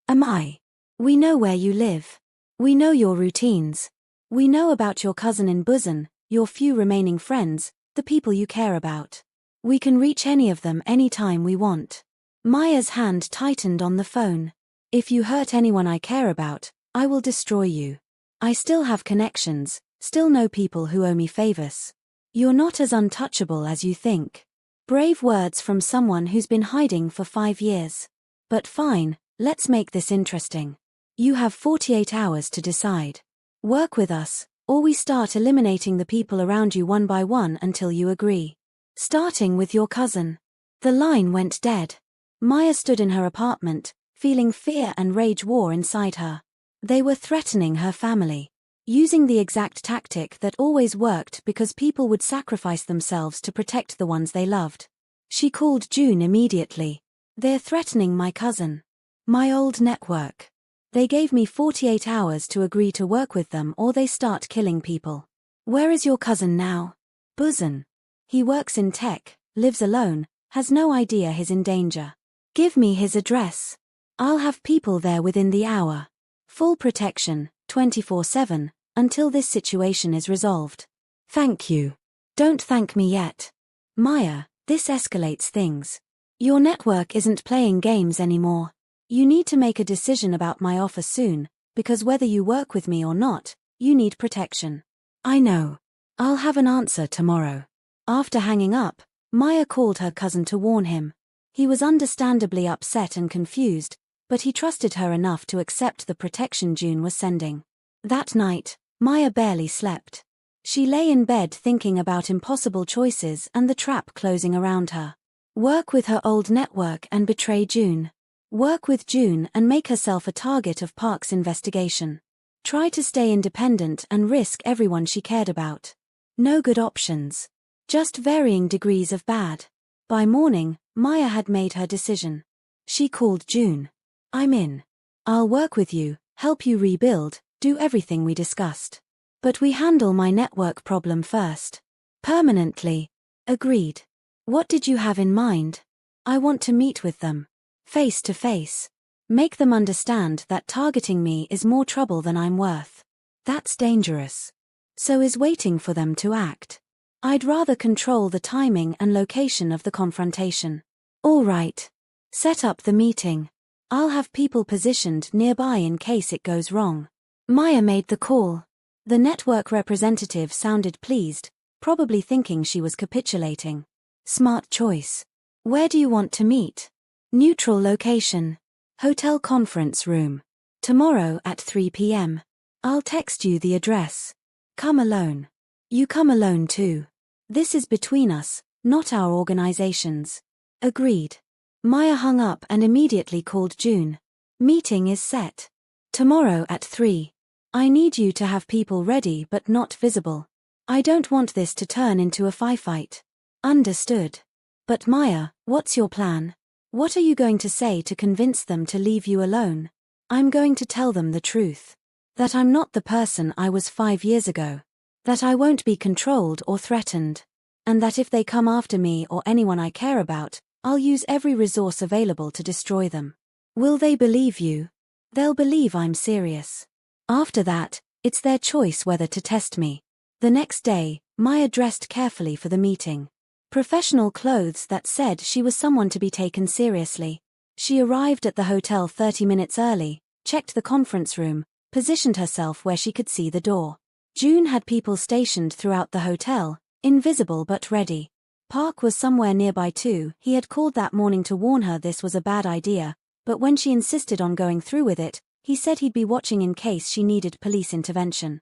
Am I? We know where you live. We know your routines. We know about your cousin in Busan, your few remaining friends, the people you care about. We can reach any of them anytime we want. Maya's hand tightened on the phone. If you hurt anyone I care about, I will destroy you. I still have connections, still know people who owe me favors. You're not as untouchable as you think. Brave words from someone who's been hiding for 5 years. But fine, let's make this interesting. You have 48 hours to decide. Work with us, or we start eliminating the people around you one by one until you agree. Starting with your cousin. The line went dead. Maya stood in her apartment, feeling fear and rage war inside her. They were threatening her family. Using the exact tactic that always worked because people would sacrifice themselves to protect the ones they loved. She called Joon immediately. They're threatening my cousin. My old network. They gave me 48 hours to agree to work with them or they start killing people. Where is your cousin now? Busan. He works in tech, lives alone, has no idea he's in danger. Give me his address. I'll have people there within the hour. Full protection, 24/7, until this situation is resolved. Thank you. Don't thank me yet. Maya, this escalates things. Your network isn't playing games anymore. You need to make a decision about my offer soon, because whether you work with me or not, you need protection. I know. I'll have an answer tomorrow. After hanging up, Maya called her cousin to warn him. He was understandably upset and confused, but he trusted her enough to accept the protection Joon was sending. That night, Maya barely slept. She lay in bed thinking about impossible choices and the trap closing around her. Work with her old network and betray Joon. Work with Joon and make herself a target of Park's investigation. Try to stay independent and risk everyone she cared about. No good options. Just varying degrees of bad. By morning, Maya had made her decision. She called Joon. I'm in. I'll work with you, help you rebuild, do everything we discussed. But we handle my network problem first. Permanently. Agreed. What did you have in mind? I want to meet with them. Face to face. Make them understand that targeting me is more trouble than I'm worth. That's dangerous. So is waiting for them to act. I'd rather control the timing and location of the confrontation. All right. Set up the meeting. I'll have people positioned nearby in case it goes wrong. Maya made the call. The network representative sounded pleased, probably thinking she was capitulating. Smart choice. Where do you want to meet? Neutral location. Hotel conference room. Tomorrow at 3 p.m. I'll text you the address. Come alone. You come alone too. This is between us, not our organizations. Agreed. Maya hung up and immediately called Joon. Meeting is set. Tomorrow at 3. I need you to have people ready but not visible. I don't want this to turn into a firefight. Understood. But Maya, what's your plan? What are you going to say to convince them to leave you alone? I'm going to tell them the truth. That I'm not the person I was 5 years ago. That I won't be controlled or threatened. And that if they come after me or anyone I care about, I'll use every resource available to destroy them. Will they believe you? They'll believe I'm serious. After that, it's their choice whether to test me. The next day, Maya dressed carefully for the meeting. Professional clothes that said she was someone to be taken seriously. She arrived at the hotel 30 minutes early, checked the conference room, positioned herself where she could see the door. Joon had people stationed throughout the hotel, invisible but ready. Park was somewhere nearby too. He had called that morning to warn her this was a bad idea, but when she insisted on going through with it, he said he'd be watching in case she needed police intervention.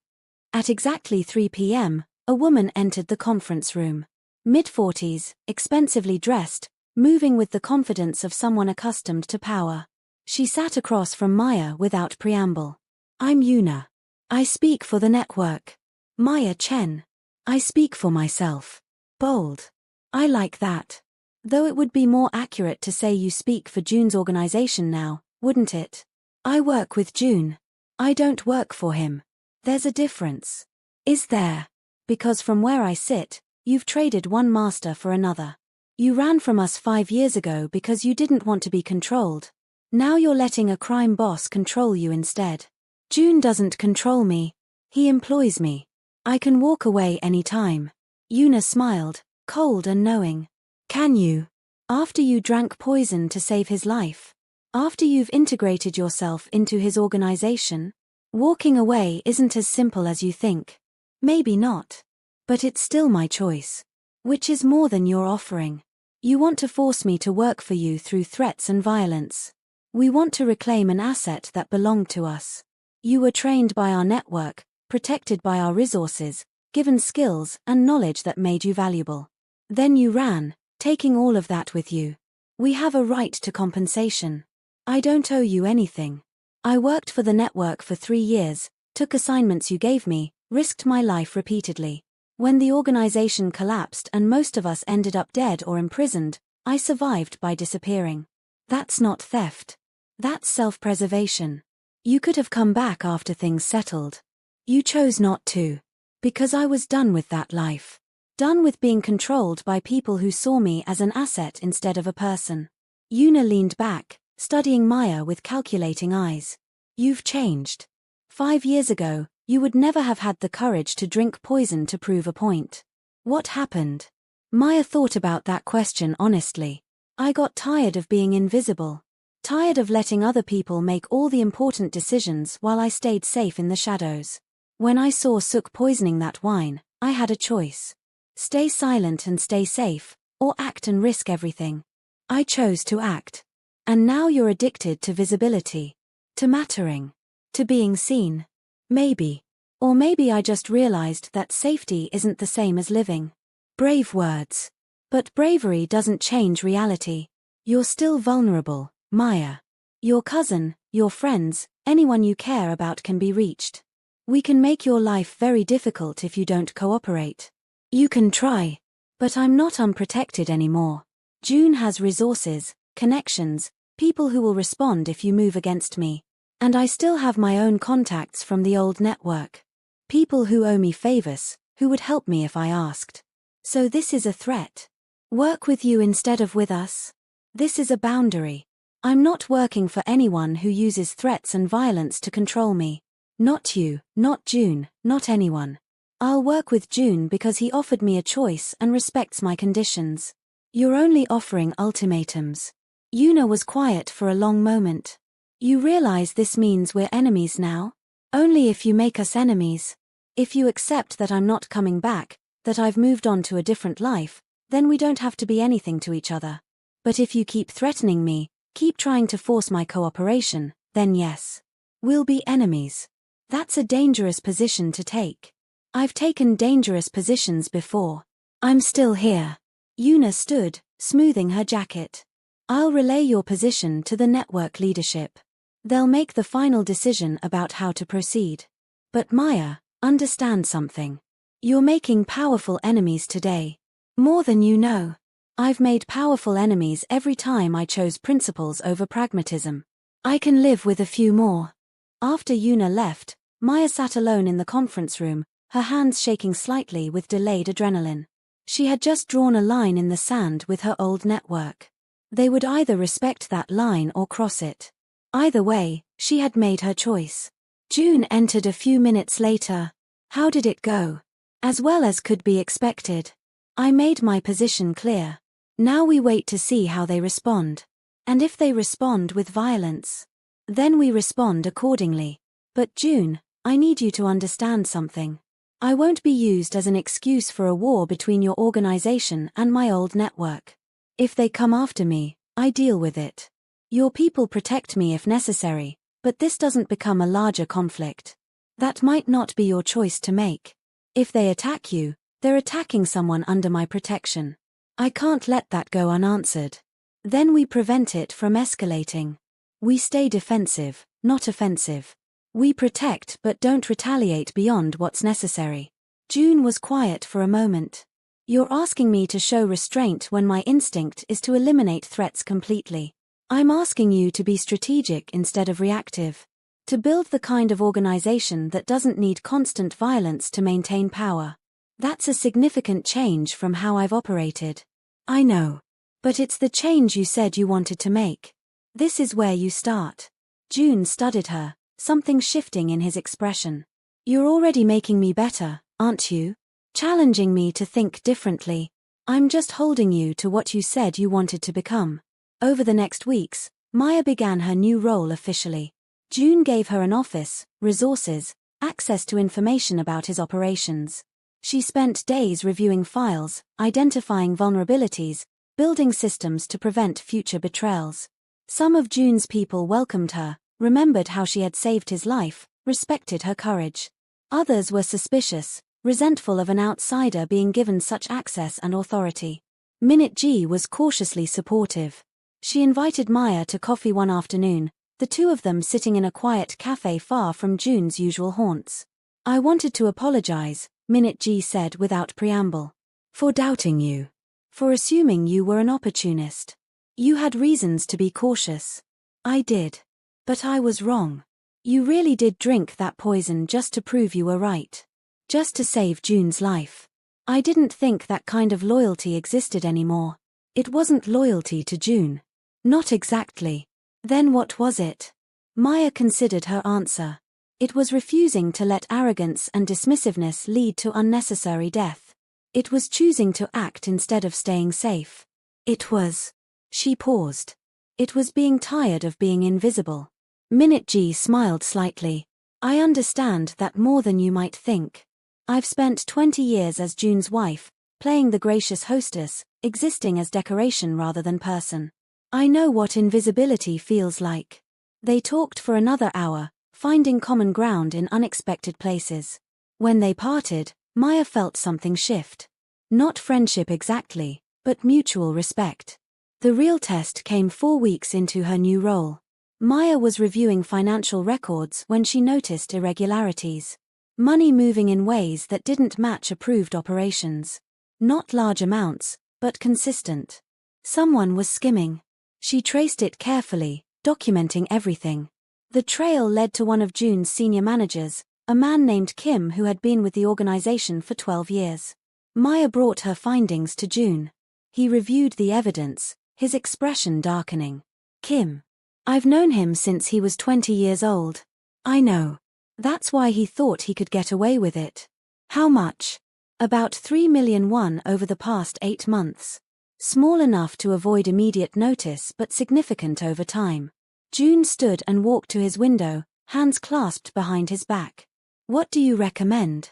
At exactly 3 p.m., a woman entered the conference room. Mid-40s, expensively dressed, moving with the confidence of someone accustomed to power. She sat across from Maya without preamble. I'm Yuna. I speak for the network. Maya Chen. I speak for myself. Bold. I like that. Though it would be more accurate to say you speak for Joon's organization now, wouldn't it? I work with Joon. I don't work for him. There's a difference. Is there? Because from where I sit, you've traded one master for another. You ran from us 5 years ago because you didn't want to be controlled. Now you're letting a crime boss control you instead. Joon doesn't control me. He employs me. I can walk away any time. Yuna smiled, cold and knowing. Can you? After you drank poison to save his life? After you've integrated yourself into his organization? Walking away isn't as simple as you think. Maybe not. But it's still my choice. Which is more than you're offering. You want to force me to work for you through threats and violence. We want to reclaim an asset that belonged to us. You were trained by our network, protected by our resources, given skills and knowledge that made you valuable. Then you ran, taking all of that with you. We have a right to compensation. I don't owe you anything. I worked for the network for 3 years, took assignments you gave me, risked my life repeatedly. When the organization collapsed and most of us ended up dead or imprisoned, I survived by disappearing. That's not theft. That's self-preservation. You could have come back after things settled. You chose not to. Because I was done with that life. Done with being controlled by people who saw me as an asset instead of a person. Yuna leaned back, studying Maya with calculating eyes. You've changed. 5 years ago, you would never have had the courage to drink poison to prove a point. What happened? Maya thought about that question honestly. I got tired of being invisible. Tired of letting other people make all the important decisions while I stayed safe in the shadows. When I saw Suk poisoning that wine, I had a choice. Stay silent and stay safe, or act and risk everything. I chose to act. And now you're addicted to visibility. To mattering. To being seen. Maybe. Or maybe I just realized that safety isn't the same as living. Brave words. But bravery doesn't change reality. You're still vulnerable, Maya. Your cousin, your friends, anyone you care about can be reached. We can make your life very difficult if you don't cooperate. You can try. But I'm not unprotected anymore. Joon has resources, connections, people who will respond if you move against me. And I still have my own contacts from the old network. People who owe me favors, who would help me if I asked. So this is a threat. Work with you instead of with us? This is a boundary. I'm not working for anyone who uses threats and violence to control me. Not you, not Joon, not anyone. I'll work with Joon because he offered me a choice and respects my conditions. You're only offering ultimatums. Yuna was quiet for a long moment. You realize this means we're enemies now? Only if you make us enemies. If you accept that I'm not coming back, that I've moved on to a different life, then we don't have to be anything to each other. But if you keep threatening me, keep trying to force my cooperation, then yes. We'll be enemies. That's a dangerous position to take. I've taken dangerous positions before. I'm still here. Yuna stood, smoothing her jacket. I'll relay your position to the network leadership. They'll make the final decision about how to proceed. But Maya, understand something. You're making powerful enemies today. More than you know. I've made powerful enemies every time I chose principles over pragmatism. I can live with a few more. After Yuna left, Maya sat alone in the conference room, her hands shaking slightly with delayed adrenaline. She had just drawn a line in the sand with her old network. They would either respect that line or cross it. Either way, she had made her choice. Joon entered a few minutes later. How did it go? As well as could be expected. I made my position clear. Now we wait to see how they respond. And if they respond with violence, then we respond accordingly. But Joon, I need you to understand something. I won't be used as an excuse for a war between your organization and my old network. If they come after me, I deal with it. Your people protect me if necessary, but this doesn't become a larger conflict. That might not be your choice to make. If they attack you, they're attacking someone under my protection. I can't let that go unanswered. Then we prevent it from escalating. We stay defensive, not offensive. We protect but don't retaliate beyond what's necessary. Joon was quiet for a moment. You're asking me to show restraint when my instinct is to eliminate threats completely. I'm asking you to be strategic instead of reactive. To build the kind of organization that doesn't need constant violence to maintain power. That's a significant change from how I've operated. I know. But it's the change you said you wanted to make. This is where you start. Joon studied her, something shifting in his expression. You're already making me better, aren't you? Challenging me to think differently. I'm just holding you to what you said you wanted to become. Over the next weeks, Maya began her new role officially. Joon gave her an office, resources, access to information about his operations. She spent days reviewing files, identifying vulnerabilities, building systems to prevent future betrayals. Some of Joon's people welcomed her, remembered how she had saved his life, respected her courage. Others were suspicious, resentful of an outsider being given such access and authority. Minute G was cautiously supportive. She invited Maya to coffee one afternoon, the two of them sitting in a quiet cafe far from Joon's usual haunts. I wanted to apologize, Minute G said without preamble. For doubting you. For assuming you were an opportunist. You had reasons to be cautious. I did. But I was wrong. You really did drink that poison just to prove you were right. Just to save Joon's life. I didn't think that kind of loyalty existed anymore. It wasn't loyalty to Joon. Not exactly. Then what was it? Maya considered her answer. It was refusing to let arrogance and dismissiveness lead to unnecessary death. It was choosing to act instead of staying safe. It was. She paused. It was being tired of being invisible. Minute G smiled slightly. I understand that more than you might think. I've spent 20 years as Joon's wife, playing the gracious hostess, existing as decoration rather than person. I know what invisibility feels like. They talked for another hour, finding common ground in unexpected places. When they parted, Maya felt something shift. Not friendship exactly, but mutual respect. The real test came 4 weeks into her new role. Maya was reviewing financial records when she noticed irregularities. Money moving in ways that didn't match approved operations. Not large amounts, but consistent. Someone was skimming. She traced it carefully, documenting everything. The trail led to one of Joon's senior managers, a man named Kim who had been with the organization for 12 years. Maya brought her findings to Joon. He reviewed the evidence, his expression darkening. Kim. I've known him since he was 20 years old. I know. That's why he thought he could get away with it. How much? About 3 million won over the past 8 months. Small enough to avoid immediate notice but significant over time. Joon stood and walked to his window, hands clasped behind his back. What do you recommend?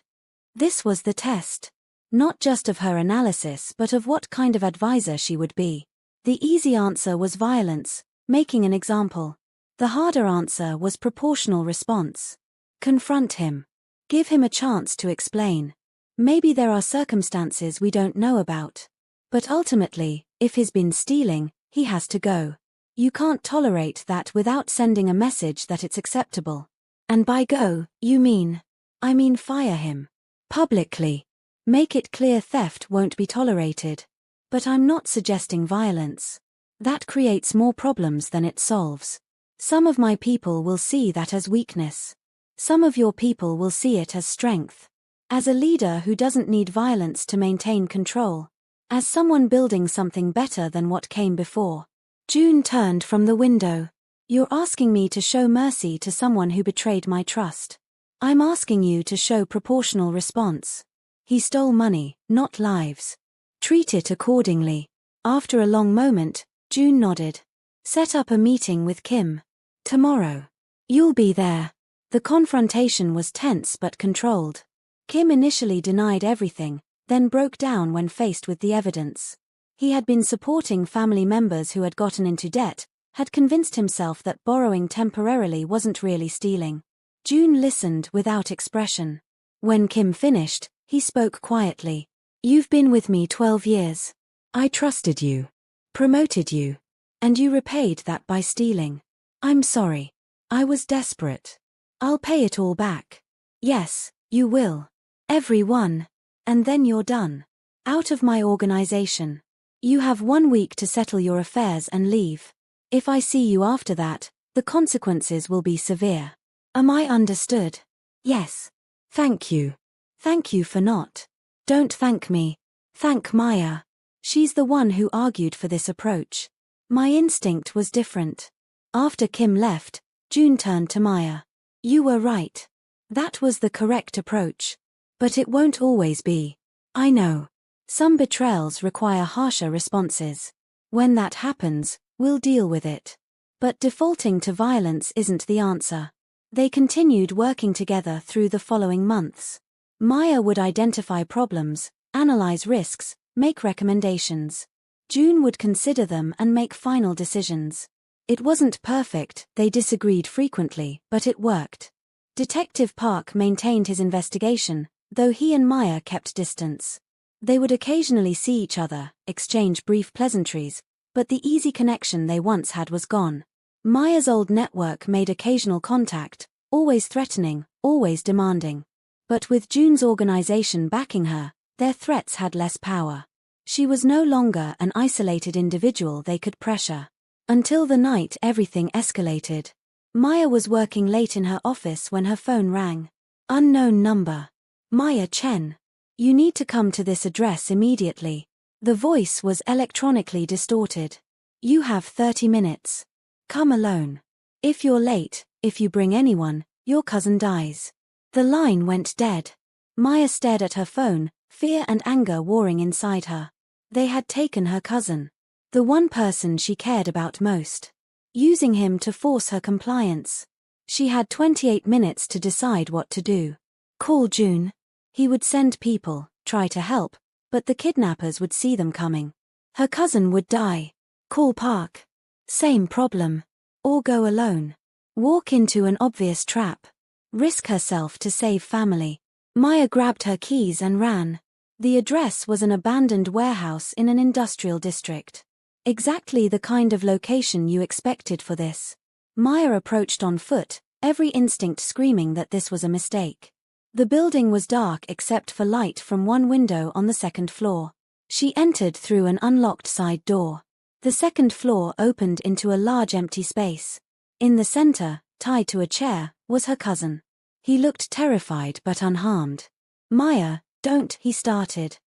This was the test. Not just of her analysis but of what kind of advisor she would be. The easy answer was violence, making an example. The harder answer was proportional response. Confront him. Give him a chance to explain. Maybe there are circumstances we don't know about. But ultimately, if he's been stealing, he has to go. You can't tolerate that without sending a message that it's acceptable. And by go, you mean? I mean fire him. Publicly. Make it clear theft won't be tolerated. But I'm not suggesting violence. That creates more problems than it solves. Some of my people will see that as weakness. Some of your people will see it as strength. As a leader who doesn't need violence to maintain control. As someone building something better than what came before. Joon turned from the window. You're asking me to show mercy to someone who betrayed my trust. I'm asking you to show proportional response. He stole money, not lives. Treat it accordingly. After a long moment, Joon nodded. Set up a meeting with Kim. Tomorrow. You'll be there. The confrontation was tense but controlled. Kim initially denied everything, then broke down when faced with the evidence. He had been supporting family members who had gotten into debt, had convinced himself that borrowing temporarily wasn't really stealing. Joon listened without expression. When Kim finished, he spoke quietly. You've been with me 12 years. I trusted you. Promoted you. And you repaid that by stealing. I'm sorry. I was desperate. I'll pay it all back. Yes, you will. Every one. And then you're done. Out of my organization. You have 1 week to settle your affairs and leave. If I see you after that, the consequences will be severe. Am I understood? Yes. Thank you. Thank you for not. Don't thank me. Thank Maya. She's the one who argued for this approach. My instinct was different. After Kim left, Joon turned to Maya. You were right. That was the correct approach. But it won't always be. I know. Some betrayals require harsher responses. When that happens, we'll deal with it. But defaulting to violence isn't the answer. They continued working together through the following months. Maya would identify problems, analyze risks, make recommendations. Joon would consider them and make final decisions. It wasn't perfect, they disagreed frequently, but it worked. Detective Park maintained his investigation, though he and Maya kept distance. They would occasionally see each other, exchange brief pleasantries, but the easy connection they once had was gone. Maya's old network made occasional contact, always threatening, always demanding. But with Joon's organization backing her, their threats had less power. She was no longer an isolated individual they could pressure. Until the night everything escalated. Maya was working late in her office when her phone rang. Unknown number. Maya Chen. You need to come to this address immediately. The voice was electronically distorted. You have 30 minutes. Come alone. If you're late, if you bring anyone, your cousin dies. The line went dead. Maya stared at her phone, fear and anger warring inside her. They had taken her cousin. The one person she cared about most. Using him to force her compliance. She had 28 minutes to decide what to do. Call Joon. He would send people, try to help, but the kidnappers would see them coming. Her cousin would die. Call Park. Same problem. Or go alone. Walk into an obvious trap. Risk herself to save family. Maya grabbed her keys and ran. The address was an abandoned warehouse in an industrial district. Exactly the kind of location you expected for this. Maya approached on foot, every instinct screaming that this was a mistake. The building was dark except for light from one window on the second floor. She entered through an unlocked side door. The second floor opened into a large empty space. In the center, tied to a chair, was her cousin. He looked terrified but unharmed. Maya, don't, he started.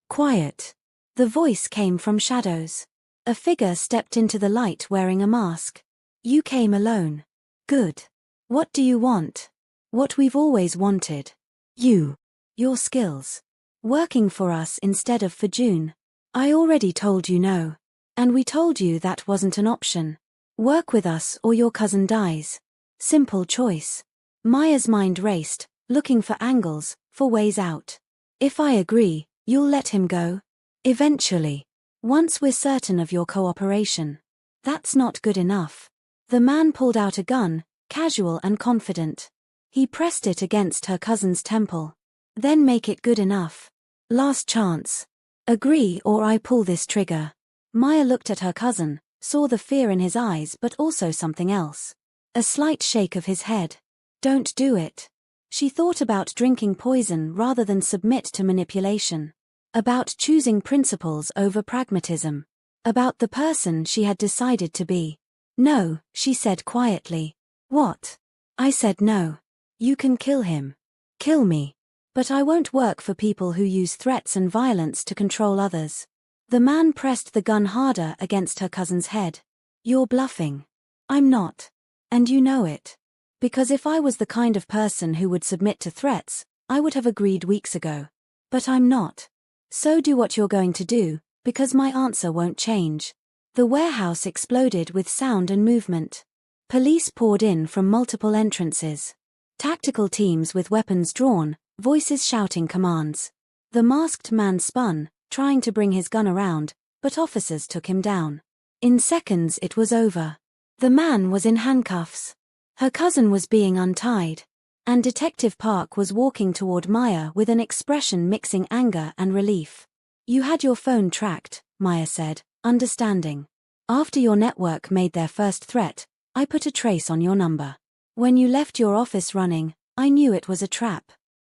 Quiet. The voice came from shadows. A figure stepped into the light wearing a mask. You came alone. Good. What do you want? What we've always wanted. You. Your skills. Working for us instead of for Joon. I already told you no. And we told you that wasn't an option. Work with us or your cousin dies. Simple choice. Maya's mind raced, looking for angles, for ways out. If I agree, you'll let him go? Eventually. Once we're certain of your cooperation. That's not good enough. The man pulled out a gun, casual and confident. He pressed it against her cousin's temple. Then make it good enough. Last chance. Agree or I pull this trigger. Maya looked at her cousin, saw the fear in his eyes but also something else. A slight shake of his head. Don't do it. She thought about drinking poison rather than submit to manipulation. About choosing principles over pragmatism. About the person she had decided to be. No, she said quietly. What? I said no. You can kill him. Kill me. But I won't work for people who use threats and violence to control others. The man pressed the gun harder against her cousin's head. You're bluffing. I'm not. And you know it. Because if I was the kind of person who would submit to threats, I would have agreed weeks ago. But I'm not. So do what you're going to do, because my answer won't change. The warehouse exploded with sound and movement. Police poured in from multiple entrances. Tactical teams with weapons drawn, voices shouting commands. The masked man spun, trying to bring his gun around, but officers took him down. In seconds it was over. The man was in handcuffs. Her cousin was being untied. And Detective Park was walking toward Maya with an expression mixing anger and relief. You had your phone tracked, Maya said, understanding. After your network made their first threat, I put a trace on your number. When you left your office running, I knew it was a trap.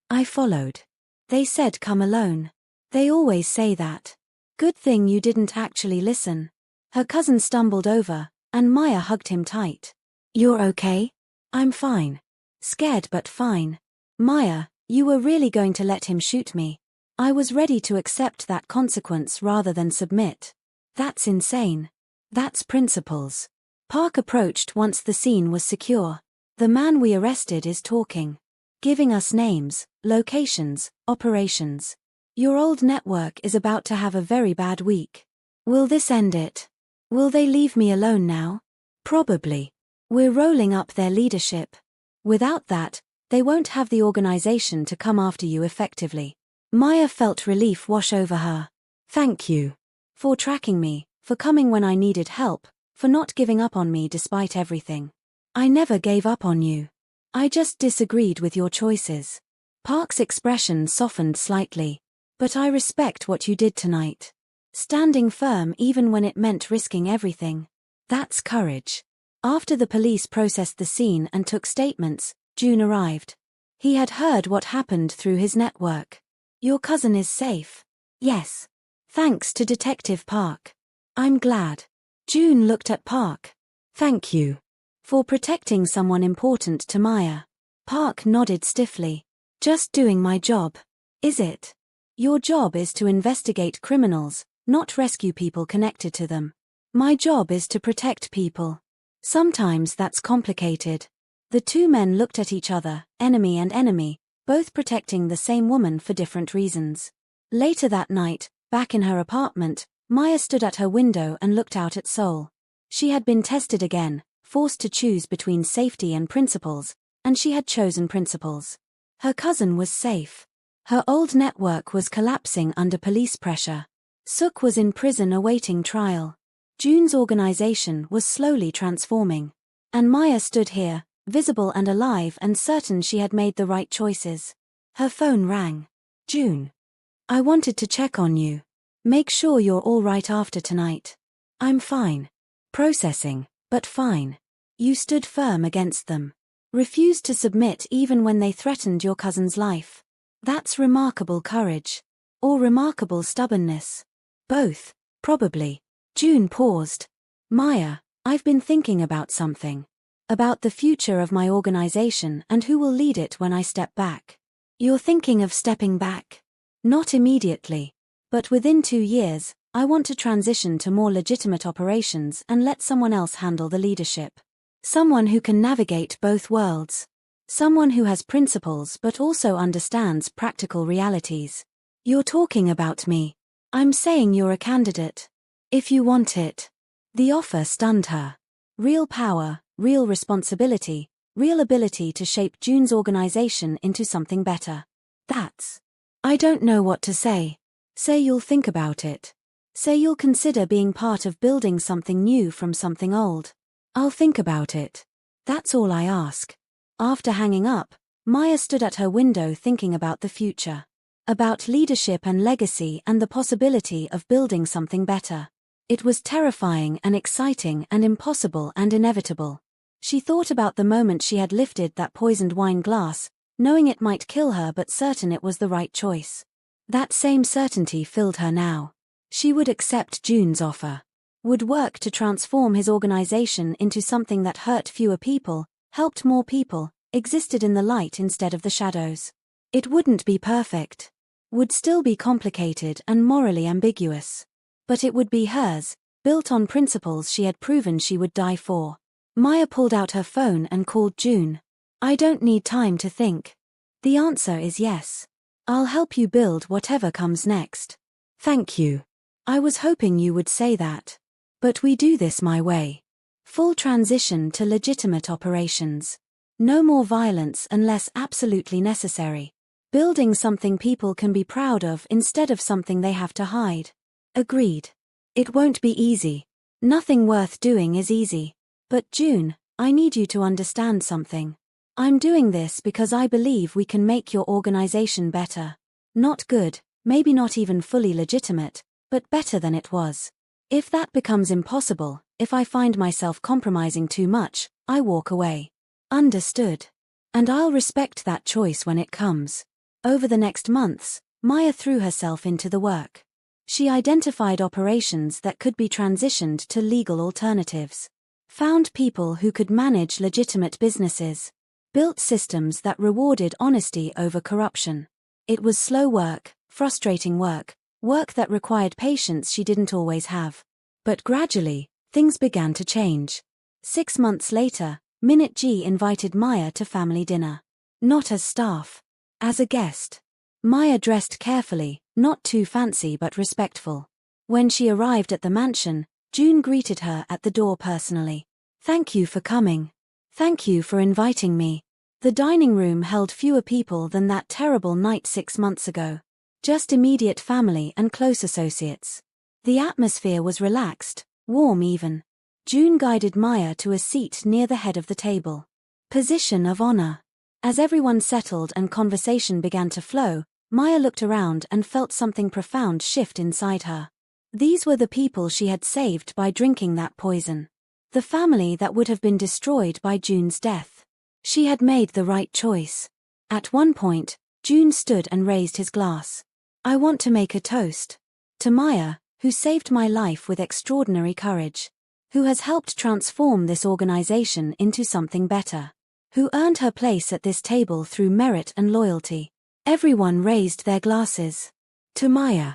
I followed. They said come alone. They always say that. Good thing you didn't actually listen. Her cousin stumbled over, and Maya hugged him tight. You're okay? I'm fine. Scared but fine. Maya, you were really going to let him shoot me. I was ready to accept that consequence rather than submit. That's insane. That's principles. Park approached once the scene was secure. The man we arrested is talking. Giving us names, locations, operations. Your old network is about to have a very bad week. Will this end it? Will they leave me alone now? Probably. We're rolling up their leadership. Without that, they won't have the organization to come after you effectively. Maya felt relief wash over her. Thank you. For tracking me, for coming when I needed help, for not giving up on me despite everything. I never gave up on you. I just disagreed with your choices. Park's expression softened slightly. But I respect what you did tonight. Standing firm even when it meant risking everything. That's courage. After the police processed the scene and took statements, Joon arrived. He had heard what happened through his network. Your cousin is safe. Yes. Thanks to Detective Park. I'm glad. Joon looked at Park. Thank you. For protecting someone important to Maya. Park nodded stiffly. Just doing my job. Is it? Your job is to investigate criminals, not rescue people connected to them. My job is to protect people. Sometimes that's complicated. The two men looked at each other, enemy and enemy, both protecting the same woman for different reasons. Later that night, back in her apartment, Maya stood at her window and looked out at Seoul. She had been tested again, forced to choose between safety and principles, and she had chosen principles. Her cousin was safe. Her old network was collapsing under police pressure. Suk was in prison awaiting trial. Joon's organization was slowly transforming. And Maya stood here, visible and alive and certain she had made the right choices. Her phone rang. Joon. I wanted to check on you. Make sure you're all right after tonight. I'm fine. Processing, but fine. You stood firm against them. Refused to submit even when they threatened your cousin's life. That's remarkable courage. Or remarkable stubbornness. Both, probably. Joon paused. Maya, I've been thinking about something. About the future of my organization and who will lead it when I step back. You're thinking of stepping back? Not immediately. But within 2 years, I want to transition to more legitimate operations and let someone else handle the leadership. Someone who can navigate both worlds. Someone who has principles but also understands practical realities. You're talking about me. I'm saying you're a candidate. If you want it. The offer stunned her. Real power, real responsibility, real ability to shape Joon's organization into something better. That's. I don't know what to say. Say you'll think about it. Say you'll consider being part of building something new from something old. I'll think about it. That's all I ask. After hanging up, Maya stood at her window thinking about the future. About leadership and legacy and the possibility of building something better. It was terrifying and exciting and impossible and inevitable. She thought about the moment she had lifted that poisoned wine glass, knowing it might kill her but certain it was the right choice. That same certainty filled her now. She would accept Joon's offer. Would work to transform his organization into something that hurt fewer people, helped more people, existed in the light instead of the shadows. It wouldn't be perfect. Would still be complicated and morally ambiguous. But it would be hers, built on principles she had proven she would die for. Maya pulled out her phone and called Joon. I don't need time to think. The answer is yes. I'll help you build whatever comes next. Thank you. I was hoping you would say that. But we do this my way. Full transition to legitimate operations. No more violence unless absolutely necessary. Building something people can be proud of instead of something they have to hide. Agreed. It won't be easy. Nothing worth doing is easy. But Joon, I need you to understand something. I'm doing this because I believe we can make your organization better. Not good, maybe not even fully legitimate, but better than it was. If that becomes impossible, if I find myself compromising too much, I walk away. Understood. And I'll respect that choice when it comes. Over the next months, Maya threw herself into the work. She identified operations that could be transitioned to legal alternatives. Found people who could manage legitimate businesses. Built systems that rewarded honesty over corruption. It was slow work, frustrating work, work that required patience she didn't always have. But gradually, things began to change. 6 months later, Minute G invited Maya to family dinner. Not as staff. As a guest. Maya dressed carefully, not too fancy but respectful. When she arrived at the mansion, Joon greeted her at the door personally. "Thank you for coming. Thank you for inviting me." The dining room held fewer people than that terrible night 6 months ago. Just immediate family and close associates. The atmosphere was relaxed, warm even. Joon guided Maya to a seat near the head of the table. Position of honor. As everyone settled and conversation began to flow, Maya looked around and felt something profound shift inside her. These were the people she had saved by drinking that poison. The family that would have been destroyed by Joon's death. She had made the right choice. At one point, Joon stood and raised his glass. "I want to make a toast. To Maya, who saved my life with extraordinary courage. Who has helped transform this organization into something better. Who earned her place at this table through merit and loyalty." Everyone raised their glasses. To Maya.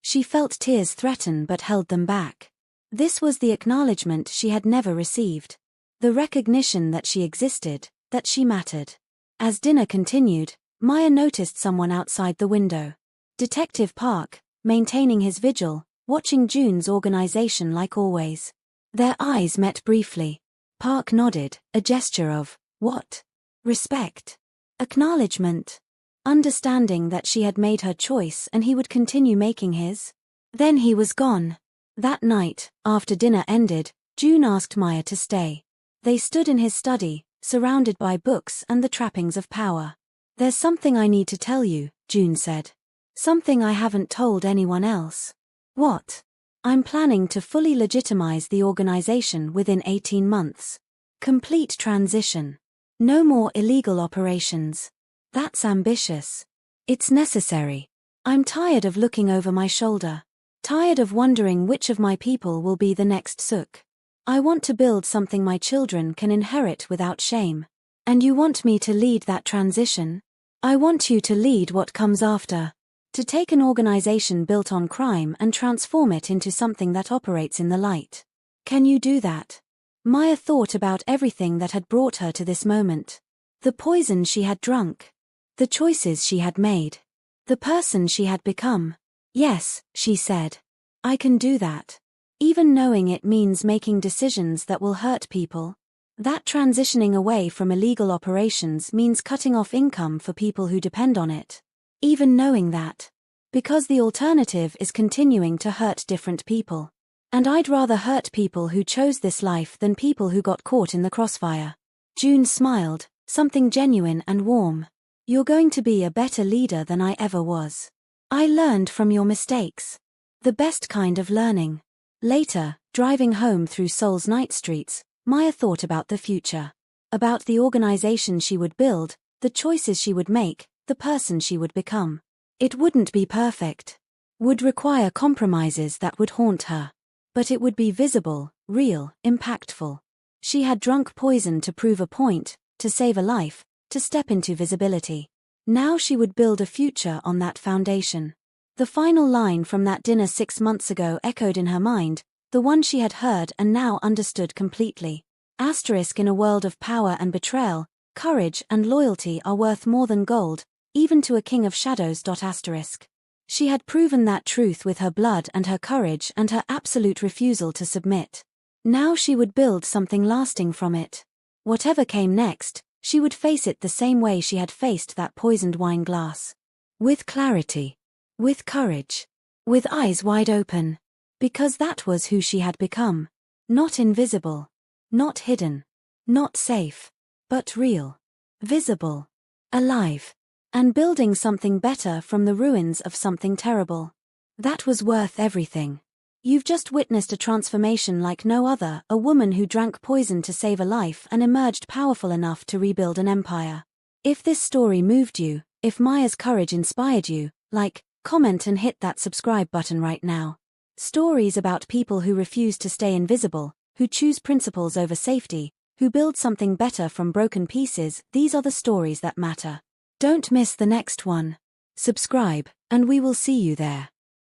She felt tears threaten but held them back. This was the acknowledgement she had never received. The recognition that she existed, that she mattered. As dinner continued, Maya noticed someone outside the window. Detective Park, maintaining his vigil, watching Joon's organization like always. Their eyes met briefly. Park nodded, a gesture of, what? Respect. Acknowledgement. Understanding that she had made her choice and he would continue making his. Then he was gone. That night, after dinner ended, Joon asked Maya to stay. They stood in his study, surrounded by books and the trappings of power. "There's something I need to tell you," Joon said. "Something I haven't told anyone else." "What?" "I'm planning to fully legitimize the organization within 18 months. Complete transition. No more illegal operations." "That's ambitious." "It's necessary. I'm tired of looking over my shoulder. Tired of wondering which of my people will be the next Suk. I want to build something my children can inherit without shame. And you want me to lead that transition? I want you to lead what comes after. To take an organization built on crime and transform it into something that operates in the light. Can you do that?" Maya thought about everything that had brought her to this moment. The poison she had drunk. The choices she had made. The person she had become. "Yes," she said. "I can do that. Even knowing it means making decisions that will hurt people. That transitioning away from illegal operations means cutting off income for people who depend on it. Even knowing that. Because the alternative is continuing to hurt different people. And I'd rather hurt people who chose this life than people who got caught in the crossfire." Joon smiled, something genuine and warm. "You're going to be a better leader than I ever was. I learned from your mistakes. The best kind of learning." Later, driving home through Seoul's night streets, Maya thought about the future. About the organization she would build, the choices she would make, the person she would become. It wouldn't be perfect. Would require compromises that would haunt her. But it would be visible, real, impactful. She had drunk poison to prove a point, to save a life, to step into visibility. Now she would build a future on that foundation. The final line from that dinner 6 months ago echoed in her mind, the one she had heard and now understood completely. Asterisk in a world of power and betrayal, courage and loyalty are worth more than gold, even to a king of shadows. Asterisk. She had proven that truth with her blood and her courage and her absolute refusal to submit. Now she would build something lasting from it. Whatever came next, she would face it the same way she had faced that poisoned wine glass. With clarity. With courage. With eyes wide open. Because that was who she had become. Not invisible. Not hidden. Not safe. But real. Visible. Alive. And building something better from the ruins of something terrible. That was worth everything. You've just witnessed a transformation like no other, a woman who drank poison to save a life and emerged powerful enough to rebuild an empire. If this story moved you, if Maya's courage inspired you, like, comment and hit that subscribe button right now. Stories about people who refuse to stay invisible, who choose principles over safety, who build something better from broken pieces, these are the stories that matter. Don't miss the next one. Subscribe, and we will see you there.